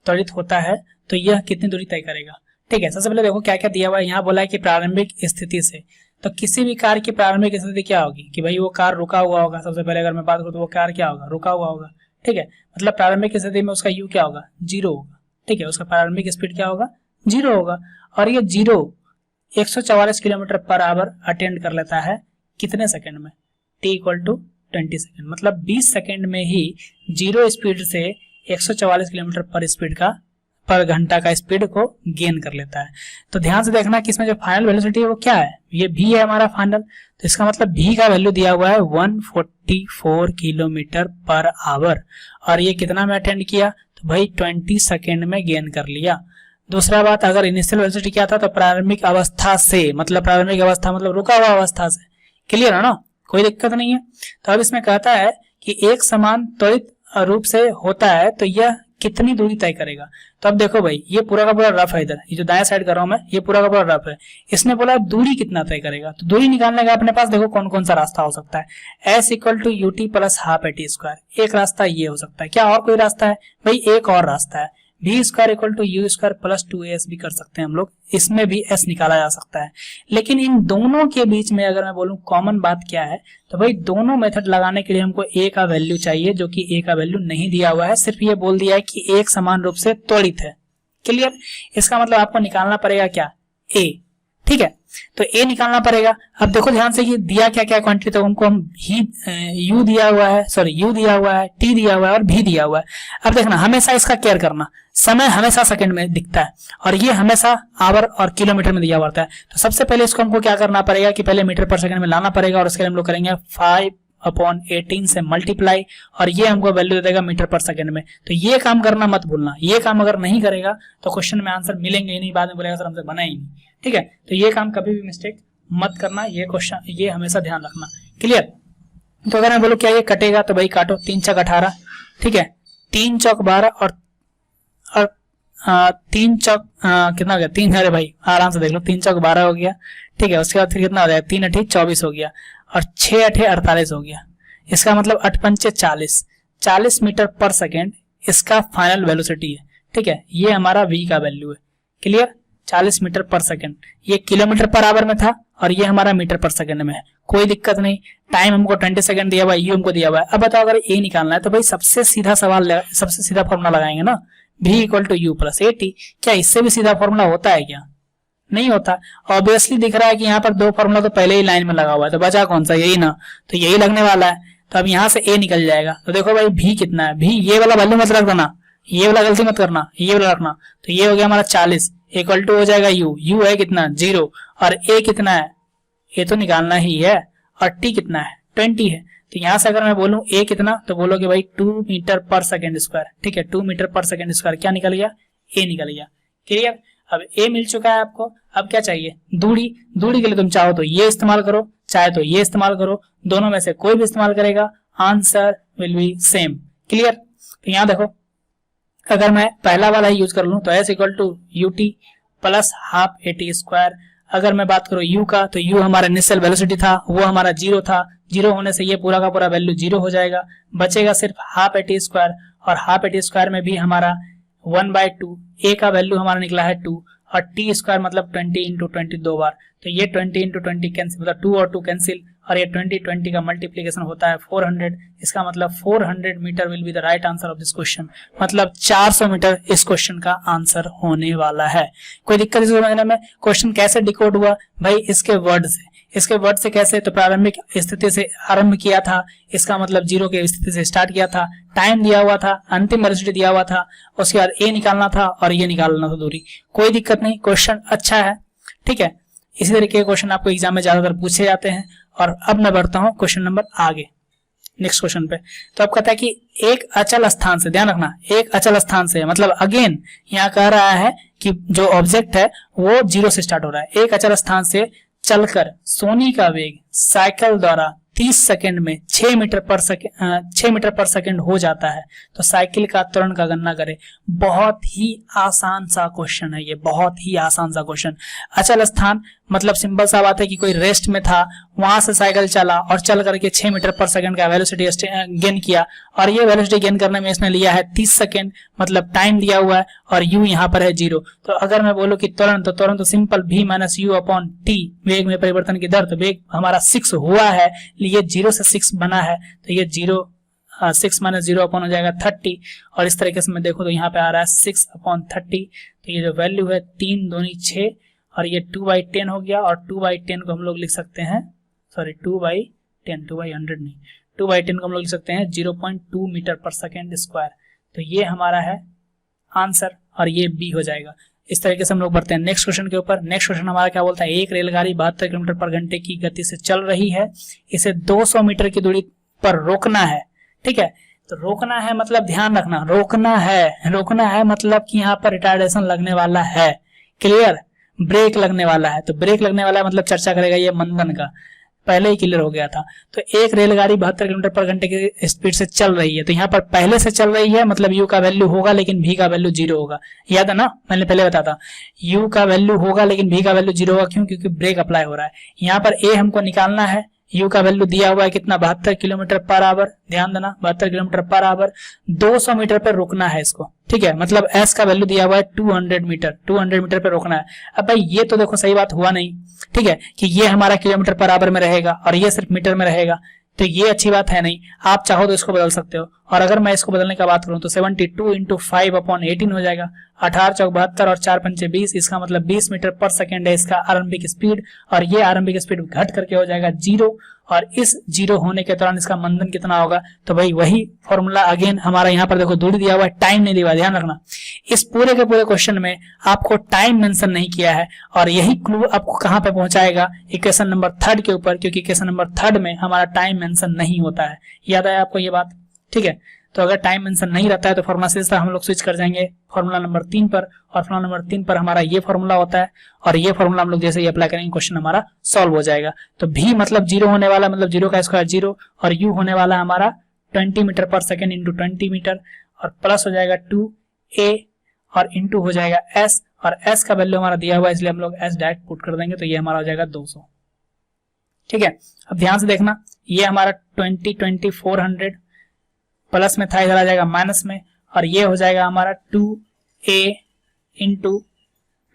[SPEAKER 1] त्वरित होता है तो यह कितनी दूरी तय करेगा। ठीक है, सबसे पहले देखो क्या क्या दिया हुआ है। यहाँ बोला है कि प्रारंभिक स्थिति से, तो किसी भी कार की प्रारंभिक स्थिति क्या होगी कि भाई वो कार रुका हुआ होगा। सबसे पहले अगर मैं बात करूँ तो वो कार क्या होगा, रुका हुआ होगा। ठीक है, मतलब प्रारंभिक स्थिति में उसका u क्या होगा, जीरो होगा। ठीक है, उसका प्रारंभिक स्पीड क्या होगा, जीरो होगा, और ये zero 144 kilometre per hour attend कर लेता है कितने सेकंड में, t = 20 सेकेंड, मतलब 20 सेकेंड में ही जीरो स्पीड से 144 किलोमीटर पर घंटा का स्पीड को गेन कर लेता है। तो ध्यान से देखना कि इसमें जो फाइनल वेलोसिटी है वो क्या है, ये v है हमारा फाइनल, तो इसका मतलब v का वैल्यू दिया हुआ है 144 किलोमीटर पर आवर, और ये कितना में अटेंड किया, तो भाई 20 सेकेंड में गेन कर लिया। दूसरा बात, अगर इनिशियल वेलोसिटी क्या था, तो प्रारंभिक अवस्था से, मतलब प्रारंभिक अवस्था मतलब रुका हुआ अवस्था से, क्लियर है ना, कोई दिक्कत नहीं है। तो अब इसमें कहता है कि एक समान त्वरित रूप से होता है तो यह कितनी दूरी तय करेगा। तो अब देखो भाई, ये पूरा का पूरा रफ है, इधर ये जो दाएं साइड कर रहा हूं मैं, ये पूरा का पूरा रफ है। इसने बोला दूरी कितना तय करेगा, तो दूरी निकालने का अपने पास देखो कौन कौन सा रास्ता हो सकता है। s equal to u t plus half a t square, एक रास्ता ये हो सकता है। क्या और कोई रास्ता है भाई? एक और रास्ता है, v square equal to u square plus 2as भी कर सकते हैं हम लोग, इसमें भी s निकाला जा सकता है। लेकिन इन दोनों के बीच में अगर मैं बोलूं कॉमन बात क्या है, तो भाई दोनों मेथड लगाने के लिए हमको a का वैल्यू चाहिए, जो कि a का वैल्यू नहीं दिया हुआ है, सिर्फ ये बोल दिया है कि एक समान रूप से त्वरित है। क्लियर? इसका मतलब आपको निकालना पड़ेगा क्या, a, ठीक है, तो a निकालना पड़ेगा। अब देखो ध्यान से कि दिया क्या क्या क्वांटिटी, तो उनको हम u दिया हुआ है, u दिया हुआ है, t दिया हुआ है और v दिया हुआ है। अब देखना, हमेशा इसका केयर करना, समय हमेशा सेकंड में दिखता है और ये हमेशा आवर और किलोमीटर में दिया हुआ है। तो सबसे पहले इसको हमको क्या करना पड़ेगा कि पहले मीटर पर सेकंड में लाना पड़ेगा, और उसके लिए हम लोग करेंगे 5/18 से मल्टीप्लाई, और ये हमको वैल्यू दे देगा मीटर पर सेकंड में। तो ये काम करना मत भूलना, ये काम अगर नहीं करेगा तो क्वेश्चन में आंसर मिलेंगे ही नहीं, बाद में बोलेगा सर हमसे बना ही नहीं, ठीक है। तो ये काम कभी भी मिस्टेक मत करना, ये क्वेश्चन ये हमेशा ध्यान रखना। क्लियर? तो अगर मैं बोलूं क्या ये कटेगा, तो भाई काटो, 3 चौक 18, ठीक है, 3 चौक 12 और 3 चौक कितना हो गया, 3, अरे भाई आराम से देख लो, 3 चौक 12 हो गया, ठीक है। उसके बाद फिर कितना हो जाएगा, 3 8 24 हो गया, और 6 8 48 हो गया। इसका मतलब 8 पंचे 40 मीटर पर सेकेंड इसका फाइनल वेलोसिटी है, ठीक है। ये हमारा v का वैल्यू है। क्लियर? 40 मीटर पर सेकेंड, ये किलोमीटर पर आवर में था और ये हमारा मीटर पर सेकेंड में है, कोई दिक्कत नहीं। टाइम हमको 20 सेकंड दिया हुआ है, यू हमको दिया हुआ है। अब बताओ अगर a निकालना है, तो भाई सबसे सीधा सवाल, सबसे सीधा फॉर्मूला लगाएंगे ना, v equal to u plus a t. क्या इससे भी सीधा फॉर्मूला होता है क्या? नहीं होता। ऑब्वियसली दिख रहा है कि यहाँ पर 2 फॉर्मूला तो पहले ही लाइन में लगा हुआ है, तो बचा कौन सा, यही ना, तो यही लगने वाला है। तो अब यहाँ से a निकल जाएगा। तो देखो भाई v कितना है, v ये वाला वैल्यू मत रख देना, ये वाला गलती मत करना, ये वाला रखना। तो ये हो गया हमारा 40 इक्वल टू हो जाएगा u है कितना 0, और a कितना है, a तो निकालना ही है, और t कितना है 20 है। तो यहाँ से अगर मैं बोलूं a कितना, तो बोलोगे भाई 2 मीटर पर सेकेंड स्क्वायर, ठीक है, 2 मीटर पर सेकेंड स्क्वायर क्या निकल गया, a निकल गया। क्लियर? अब a मिल चुका है आपको, अब क्या चाहिए, दूरी। दूरी के लिए तुम चाहो तो ये इस्तेमाल करो, चाहे तो ये इस्तेमाल करो, दोनों में से कोई भी इस्तेमाल करेगा, answer will be same. Clear? तो यहाँ देखो, अगर मैं पहला वाला ही यूज कर लूं, तो s equal to u t plus half a t square. अगर मैं बात करूं u का, तो u हमारा इनिशियल वेलोसिटी था, वो हमारा 0 था, 0 होने से ये पूरा का पूरा वैल्यू 0 हो जाएगा, बचेगा सिर्फ हाफ ए टी स्क्वायर, और हाफ ए टी स्क्वायर में भी हमारा 1/2, a का वैल्यू हमारा निकला है 2, और टी स्क्वायर मतलब 20 इंटू 20 2 बार, तो ये 20 इंटू 20 कैंसिल, मतलब 2 और 2 कैंसिल, और ये 20 का मल्टीप्लीकेशन होता है 400। इसका मतलब 400 metre will be the right answer of this question, मतलब 400 मीटर इस क्वेश्चन का आंसर होने वाला है। कोई दिक्कत इसे समझने में? क्वेश्चन कैसे डिकोड हुआ भाई, इसके वर्ड से। इसके वर्ड से कैसे, तो प्रारंभिक स्थिति से आरंभ किया था, इसका मतलब 0 की स्थिति से स्टार्ट किया था, टाइम दिया हुआ था, अंतिम वेलोसिटी दिया हुआ था, उसके बाद a निकालना था और ये निकालना था दूरी। कोई दिक्कत नहीं, क्वेश्चन अच्छा है, ठीक है। इसी तरीके के क्वेश्चन आपको एग्जाम में ज्यादातर पूछे जाते हैं। और अब मैं बढ़ता हूं क्वेश्चन नंबर आगे, नेक्स्ट क्वेश्चन पे। तो अब कहता है कि एक अचल स्थान से, ध्यान रखना, एक अचल स्थान से मतलब अगेन यहाँ कह रहा है कि जो ऑब्जेक्ट है वो 0 से स्टार्ट हो रहा है। एक अचल स्थान से चलकर सोनी का वेग साइकिल द्वारा 30 सेकंड में 6 मीटर पर सेकंड हो जाता है, तो साइकिल का त्वरण का गणना करें। बहुत ही आसान सा क्वेश्चन है ये, बहुत ही आसान सा क्वेश्चन। अचल स्थान मतलब सिंपल सा बात है कि कोई रेस्ट में था, वहां से साइकिल चला और चल करके 6 मीटर पर सेकंड का वेलोसिटी गेन किया, और ये वेलोसिटी गेन करने में इसने लिया है 30 सेकंड, मतलब टाइम दिया हुआ है, और u यहाँ पर है 0। तो अगर मैं बोलूं कि त्वरण, तो त्वरण तो simple v minus u upon T, वेग में परिवर्तन की दर, तो वेग हमारा 6 हुआ है, ये 0 से 6 बना है, तो ये 6 माइनस 0 अपॉन हो जाएगा 30, और इस तरीके से मैं देखूं तो यहाँ पे आ रहा है 6 अपॉन 30, तो ये जो वैल्यू है 3 दूनी 6, और ये 2/10 हो गया, और 2/10 को हम लोग लिख सकते हैं, सॉरी 2/10 10, 2/100 नहीं, 2/10 को हम लोग लिख सकते हैं 0.2 मीटर पर सेकेंड स्क्वायर। तो ये हमारा है आंसर और ये बी हो जाएगा। इस तरीके से हम लोग बढ़ते हैं नेक्स्ट क्वेश्चन के ऊपर। नेक्स्ट क्वेश्चन हमारा क्या बोलता है, एक रेलगाड़ी 72 किलोमीटर पर घंटे की गति से चल रही है, इसे 200 मीटर की दूरी पर रोकना है। ठीक है, तो रोकना है मतलब ध्यान रखना, रोकना है मतलब कि यहाँ पर रिटार्डेशन लगने वाला है। क्लियर, ब्रेक लगने वाला है। तो ब्रेक लगने वाला है मतलब चर्चा करेगा ये मंदन का, पहले ही क्लियर हो गया था। तो एक रेलगाड़ी 72 किलोमीटर पर घंटे की स्पीड से चल रही है, तो यहाँ पर पहले से चल रही है मतलब u का वैल्यू होगा लेकिन v का वैल्यू 0 होगा। याद है ना, मैंने पहले बताया था u का वैल्यू होगा लेकिन v का वैल्यू 0 होगा। क्यों? क्योंकि ब्रेक अप्लाई हो रहा है। यहाँ पर a हमको निकालना है, u का वैल्यू दिया हुआ है कितना, 72 किलोमीटर पर आवर। ध्यान देना, 72 किलोमीटर पर आवर, 200 मीटर पर रोकना है इसको। ठीक है, मतलब s का वैल्यू दिया हुआ है 200 मीटर, 200 मीटर पर रोकना है। अब भाई ये तो देखो सही बात हुआ नहीं, ठीक है, कि ये हमारा किलोमीटर पर आवर में रहेगा और ये सिर्फ मीटर में रहेगा, तो ये अच्छी बात है नहीं। आप चाहो तो इसको बदल सकते हो, और अगर मैं इसको बदलने का बात करूं तो 72 इंटू 5/18 हो जाएगा, 18 चौक 72 और 4 पंचे 20, इसका मतलब 20 मीटर पर सेकेंड है इसका आरंभिक स्पीड, और ये आरंभिक स्पीड घट करके हो जाएगा 0, और इस 0 होने के दौरान इसका मंदन कितना होगा। तो भाई वही फॉर्मूला अगेन हमारा यहाँ पर देखो दूरी दिया हुआ है, टाइम नहीं दिया हुआ, ध्यान रखना। इस पूरे के पूरे क्वेश्चन में आपको टाइम मेंशन नहीं किया है, और यही क्लू आपको कहाँ पे पहुंचाएगा, इक्वेशन नंबर 3 के ऊपर, क्योंकि इक्वेशन नंबर 3 में हमारा टाइम मेंशन नहीं होता है। याद आया आपको ये बात? ठीक है, तो अगर टाइम मेंशन नहीं रहता है तो फॉर्मूला से हम लोग स्विच कर जाएंगे फॉर्मूला नंबर 3 पर, और फॉर्मूला नंबर 3 पर हमारा ये फॉर्मूला होता है, और ये फॉर्मूला हम लोग जैसे ही अप्लाई करेंगे क्वेश्चन हमारा सॉल्व हो जाएगा। तो v मतलब 0 होने वाला, मतलब 0 का स्क्वायर 0, और u होने वाला हमारा 20 metre per second into 20 metre, और प्लस हो जाएगा 2a और इंटू हो जाएगा s, और s का वैल्यू हमारा दिया हुआ है इसलिए हम लोग s डायरेक्ट पुट कर देंगे, तो ये हमारा हो जाएगा 200। ठीक है, अब ध्यान से देखना, ये हमारा 400 प्लस में था, इधर आ जाएगा माइनस में, और ये हो जाएगा हमारा 2a इंटू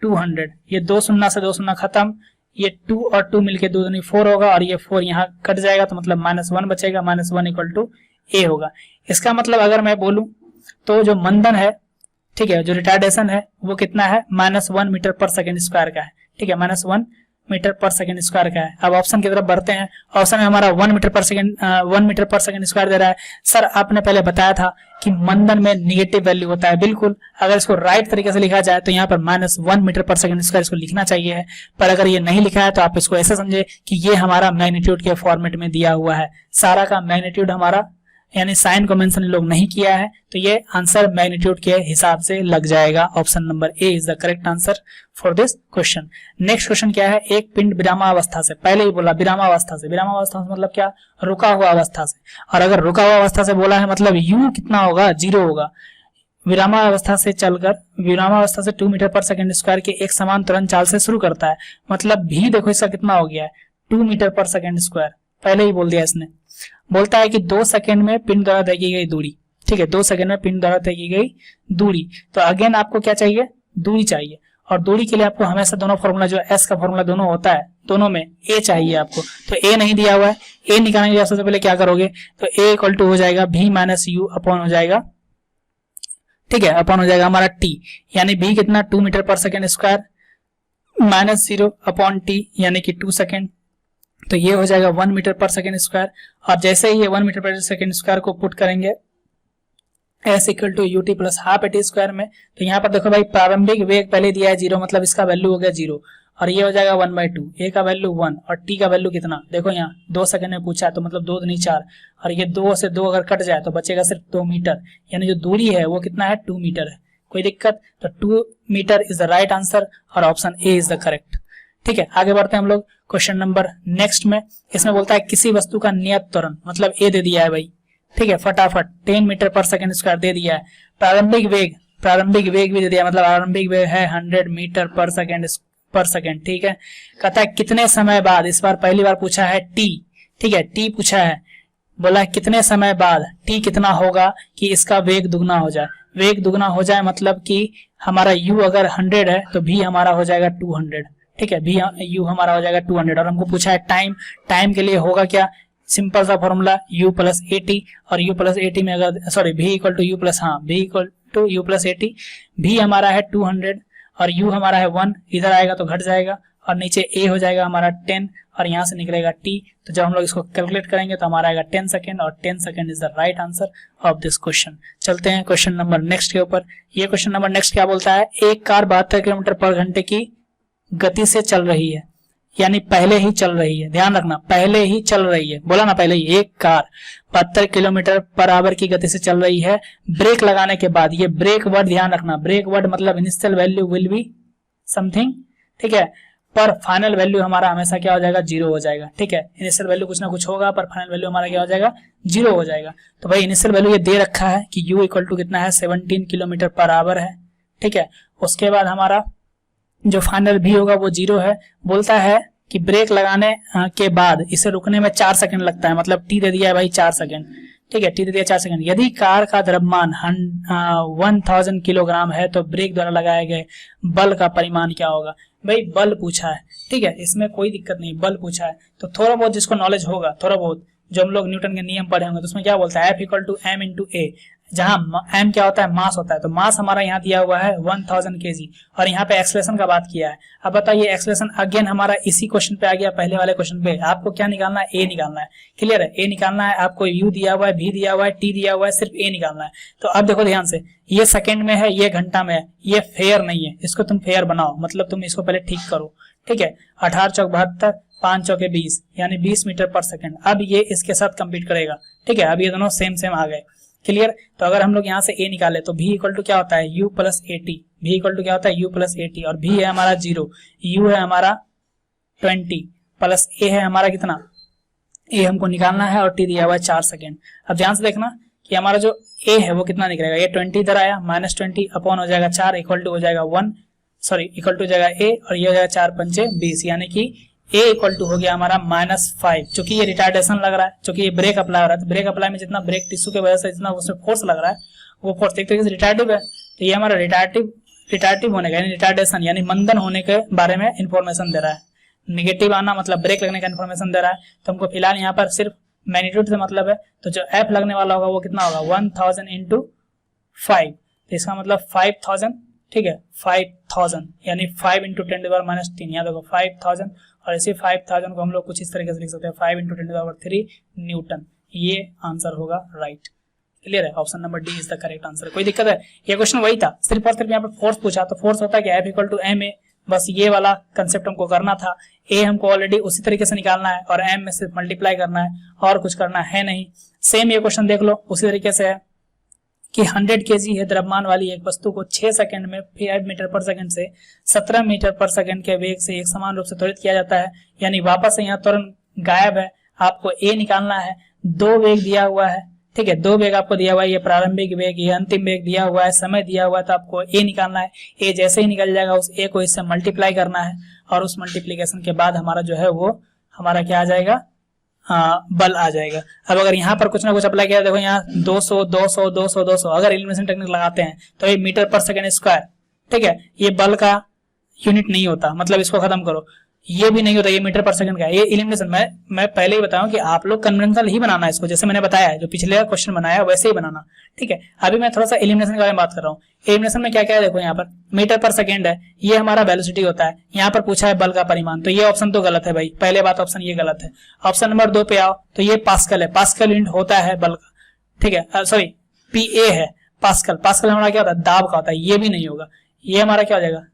[SPEAKER 1] 200, ये 2 शून्य से 2 शून्य खत्म, ये 2 और 2 मिलके 2 दूनी 4 होगा, और ये 4 यहाँ कट जाएगा, तो मतलब -1 बचेगा, -1 इक्वल टू a होगा। इसका मतलब अगर मैं बोलूं तो जो मंदन है, ठीक है, जो रिटार्डेशन है वो कितना है, -1 मीटर पर सेकेंड स्क्वायर का है। ठीक है, -1 मीटर पर सेकेंड स्क्वायर का है। अब ऑप्शन की तरफ बढ़ते हैं, ऑप्शन में हमारा 1 मीटर पर सेकेंड स्क्वायर दे रहा है। सर आपने पहले बताया था कि मंदन में निगेटिव वैल्यू होता है, बिल्कुल। अगर इसको राइट तरीके से लिखा जाए तो यहाँ पर -1 मीटर पर सेकेंड स्क्वायर इसको लिखना चाहिए है, पर अगर ये नहीं लिखा है तो आप इसको ऐसे समझे कि ये हमारा मैग्नीट्यूड के फॉर्मेट में दिया हुआ है, सारा का मैग्नीट्यूड हमारा, यानी साइन को मेंशन लोग नहीं किया है, तो ये आंसर मैग्नीट्यूड के हिसाब से लग जाएगा। Option number A is the correct answer for this question. Next question क्या है, एक पिंड विरामावस्था से, पहले ही बोला विरामावस्था से मतलब क्या, रुका हुआ अवस्था से, और अगर रुका हुआ अवस्था से बोला है मतलब u कितना होगा, 0 होगा। विरामावस्था से चलकर विरामावस्था से 2 मीटर पर सेकेंड स्क्वायर के एक समान तुरंत चाल से शुरू करता है, मतलब भी देखो इसका कितना हो गया है, 2 मीटर पर सेकेंड स्क्वायर, पहले ही बोल दिया इसने। बोलता है कि 2 सेकंड में पिंड द्वारा तय की गई दूरी, ठीक है, 2 सेकंड में पिंड द्वारा तय की गई दूरी। तो अगेन आपको क्या चाहिए, दूरी चाहिए, और दूरी के लिए आपको हमेशा दोनों फॉर्मूला जो एस का फॉर्मूला दोनों होता है, दोनों में ए चाहिए आपको। तो ए नहीं दिया हुआ है, ए निकालने के लिए सबसे पहले क्या करोगे, तो ए इक्वल टू हो जाएगा v माइनस यू अपॉन हो जाएगा, ठीक है, अपॉन हो जाएगा हमारा t, यानी v कितना 2 metre per second square minus 0 upon t यानी कि 2 सेकेंड, तो ये हो जाएगा 1 मीटर पर सेकेंड स्क्वायर। और जैसे ही ये 1 मीटर पर सेकेंड स्क्वायर को पुट करेंगे s equal to u t plus half a t square में, तो यहाँ पर देखो भाई प्रारंभिक वेग पहले दिया है 0, मतलब इसका वैल्यू हो गया 0, और ये हो जाएगा 1/2, a का वैल्यू 1 और t का वैल्यू कितना, देखो यहाँ 2 सेकंड में पूछा है, तो मतलब 2 दूनी 4, और ये 2 से 2 अगर कट जाए तो बचेगा सिर्फ 2 मीटर, यानी जो दूरी है वो कितना है, 2 मीटर है। कोई दिक्कत, तो 2 metre is the right answer, और option A is the correct. ठीक है, आगे बढ़ते हैं हम लोग क्वेश्चन नंबर नेक्स्ट में। इसमें बोलता है किसी वस्तु का नियत त्वरण, मतलब ए दे दिया है भाई, ठीक है, फटाफट 10 मीटर पर सेकेंड स्क्वायर दे दिया है। प्रारंभिक वेग भी दे दिया, मतलब आरंभिक वेग है 100 मीटर पर सेकेंड, ठीक है। कहता है कितने समय बाद, इस बार पहली बार पूछा है टी, ठीक है, टी पूछा है, बोला है कितने समय बाद टी कितना होगा कि इसका वेग दुगना हो जाए। वेग दुगना हो जाए मतलब कि हमारा u अगर 100 है तो v हमारा हो जाएगा 200, ठीक है, v u हमारा हो जाएगा 200, और हमको पूछा है टाइम के लिए होगा क्या, सिंपल सा formula u plus a t, और u प्लस ए टी में अगर sorry v equal to u plus, हाँ v equal to u plus a t, v हमारा है 200 और u हमारा है 1, इधर आएगा तो घट जाएगा, और नीचे ए हो जाएगा हमारा 10 और यहाँ से निकलेगा टी। तो जब हम लोग इसको कैलकुलेट करेंगे तो हमारा आएगा 10 सेकेंड और 10 second is the right answer of this question. चलते हैं क्वेश्चन नंबर नेक्स्ट के ऊपर। ये क्वेश्चन नंबर नेक्स्ट क्या बोलता है, एक कार 72 किलोमीटर पर घंटे की गति से चल रही है, यानी पहले ही चल रही है, ध्यान रखना पहले ही चल रही है, बोला ना पहले ही, एक कार 72 किलोमीटर पर आवर की गति से चल रही है ब्रेक लगाने के बाद। ये ब्रेक वर्ड ध्यान रखना, ब्रेक वर्ड मतलब initial value will be something, ठीक है, पर फाइनल वैल्यू हमारा हमेशा क्या हो जाएगा, 0 हो जाएगा, ठीक है। इनिशियल वैल्यू कुछ ना कुछ होगा पर फाइनल वैल्यू हमारा क्या हो जाएगा, 0 हो जाएगा। तो भाई इनिशियल वैल्यू ये दे रखा है कि u इक्वल टू कितना है, 17 किलोमीटर पर आवर है, ठीक है। उसके बाद हमारा जो फाइनल भी होगा वो 0 है। बोलता है कि ब्रेक लगाने के बाद इसे रुकने में 4 सेकंड लगता है, मतलब टी दे दिया है भाई 4 सेकंड, ठीक है, टी दे दिया 4 सेकंड। यदि कार का द्रव्यमान 1000 किलोग्राम है तो ब्रेक द्वारा लगाए गए बल का परिमाण क्या होगा। भाई बल पूछा है, ठीक है, इसमें कोई दिक्कत नहीं, बल पूछा है तो थोड़ा बहुत जिसको नॉलेज होगा, थोड़ा बहुत जो हम लोग न्यूटन के नियम पढ़े होंगे तो उसमें क्या बोलता है, F equal to m into A, जहां m क्या होता है, मास होता है। तो मास हमारा यहाँ दिया हुआ है 1000 kg और यहाँ पे एक्सेलरेशन का बात किया है। अब बताइए एक्सेलरेशन अगेन हमारा इसी क्वेश्चन पे आ गया, पहले वाले क्वेश्चन पे। आपको क्या निकालना है, ए निकालना है, क्लियर है, ए निकालना है। आपको u दिया हुआ है, v दिया हुआ है, t दिया हुआ है, सिर्फ ए निकालना है। तो अब देखो ध्यान से, ये सेकंड में है, ये घंटा में है, ये फेयर नहीं है, इसको तुम फेयर बनाओ, मतलब तुम इसको पहले ठीक करो, ठीक है। 18 चौक 72, 5 चौके 20, यानी 20 मीटर पर सेकंड। अब ये इसके साथ कंपीट करेगा, ठीक है। अब ये दोनों सेम सेम आ गए, क्लियर। तो अगर हम लोग यहाँ से a निकाले तो v इक्वल टू क्या होता है, u plus a t, v equal to क्या होता है, u प्लस ए टी, और v है हमारा 0, u है हमारा 20 प्लस a है हमारा कितना, a हमको निकालना है और t दिया हुआ है 4 सेकेंड। अब ध्यान से देखना कि हमारा जो a है वो कितना निकलेगा, ये 20 इधर आया, -20 अपॉन हो जाएगा 4 इक्वल टू हो जाएगा 1, सॉरी इक्वल टू हो जाएगा a और ये हो जाएगा 4 पंचे 20, यानी कि a इक्वल टू हो गया हमारा -5। चूंकि ये रिटार्डेशन लग रहा है, चूंकि ये ब्रेक अप्लाई हो रहा है, तो ब्रेक अप्लाई में जितना ब्रेक टिश्यू की वजह से जितना उसमें फोर्स लग रहा है वो फोर्स एक तरीके से रिटार्डिव है। तो ये हमारा रिटार्डिव होने का यानी रिटार्डेशन यानी मंदन होने के बारे में इंफॉर्मेशन दे रहा है। नेगेटिव आना मतलब ब्रेक लगने का इंफॉर्मेशन दे रहा है। तो हमको फिलहाल यहाँ पर सिर्फ मैग्नीट्यूड से मतलब है, तो जो एफ लगने वाला होगा वो कितना होगा, 1000 इंटू 5, तो इसका मतलब 5000, ठीक है, 5000 यानी 5 इंटू 10⁻³ यहाँ देखो 5000, और इसी 5000 को हम लोग कुछ इस तरीके से लिख सकते हैं 5 इंटू 10⁻³ न्यूटन। ये आंसर होगा राइट, क्लियर है, option number D is the correct answer. कोई दिक्कत है, ये क्वेश्चन वही था, सिर्फ और सिर्फ यहाँ पे फोर्स पूछा, तो फोर्स होता है कि F equal to m a, बस ये वाला कंसेप्ट हमको करना था। ए हमको ऑलरेडी उसी तरीके से निकालना है और एम में सिर्फ मल्टीप्लाई करना है और कुछ करना है नहीं। सेम ये क्वेश्चन देख लो, उसी तरीके से है कि 100 kg है द्रव्यमान वाली एक वस्तु को 6 सेकंड में 5 मीटर पर सेकंड से 17 मीटर पर सेकंड के वेग से एक समान रूप से त्वरित किया जाता है, यानी वापस से यहाँ तुरंत गायब है। आपको ए निकालना है, 2 वेग दिया हुआ है, ठीक है, 2 वेग आपको दिया हुआ है, ये प्रारंभिक वेग, ये अंतिम वेग दिया हुआ है, समय दिया हुआ है, तो आपको ए निकालना है। ए जैसे ही निकल जाएगा उस ए को इससे मल्टीप्लाई करना है और उस मल्टीप्लीकेशन के बाद हमारा जो है वो हमारा क्या आ जाएगा, बल आ जाएगा। अब अगर यहाँ पर कुछ ना कुछ अप्लाई किया, देखो यहाँ 200 200 200 200, अगर एलिमिनेशन टेक्निक लगाते हैं तो ये मीटर पर सेकंड स्क्वायर, ठीक है, ये बल का यूनिट नहीं होता, मतलब इसको खत्म करो, ये भी नहीं होता, ये मीटर पर सेकंड का, ये एलिमिनेशन मैं पहले ही बताऊं कि आप लोग कन्वेंशनल ही बनाना है इसको, जैसे मैंने बताया है, जो पिछले क्वेश्चन बनाया वैसे ही बनाना, ठीक है। अभी मैं थोड़ा सा एलिमिनेशन के बारे में बात कर रहा हूँ। एलिमिनेशन में क्या क्या है, देखो यहाँ पर मीटर पर सेकंड है, ये हमारा वेलोसिटी होता है, यहाँ पर पूछा है बल का परिमाण, तो ये ऑप्शन तो गलत है भाई, पहले बात ऑप्शन ये गलत है। ऑप्शन नंबर 2 पे आओ तो ये पास्कल है, पास्कल यूनिट होता है बल का, ठीक है, सॉरी पीए है, पास्कल, पास्कल हमारा क्या होता है, दाब का होता है, ये भी नहीं होगा। ये हमारा क्या हो जाएगा,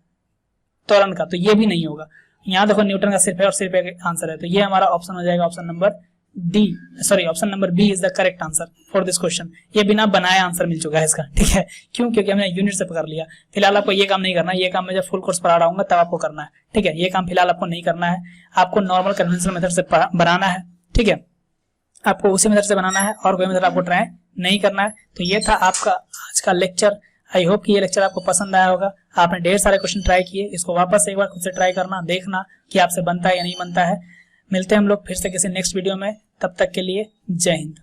[SPEAKER 1] त्वरण का, तो ये भी नहीं होगा। यहाँ देखो न्यूटन का सिर्फ है और सिर्फ एक आंसर है, तो ये हमारा ऑप्शन हो जाएगा option number d, sorry option number b is the correct answer for this question. ये बिना बनाए आंसर मिल चुका है इसका, ठीक है, क्यों, क्योंकि हमने यूनिट से पकड़ लिया। फिलहाल आपको ये काम नहीं करना, ये काम मैं जब फुल कोर्स पढ़ा रहा हूँ तब आपको करना है, ठीक है। ये काम फिलहाल आपको नहीं करना है, आपको नॉर्मल कन्वेंशनल मेथड से बनाना है, ठीक है, आपको उसी मेथड से बनाना है और कोई मेथड आपको ट्राई नहीं करना है। तो ये था आपका आज का लेक्चर। आई होप कि ये लेक्चर आपको पसंद आया होगा। आपने ढेर सारे क्वेश्चन ट्राई किए, इसको वापस से एक बार खुद से ट्राई करना, देखना कि आपसे बनता है या नहीं बनता है। मिलते हैं हम लोग फिर से किसी नेक्स्ट वीडियो में, तब तक के लिए जय हिंद।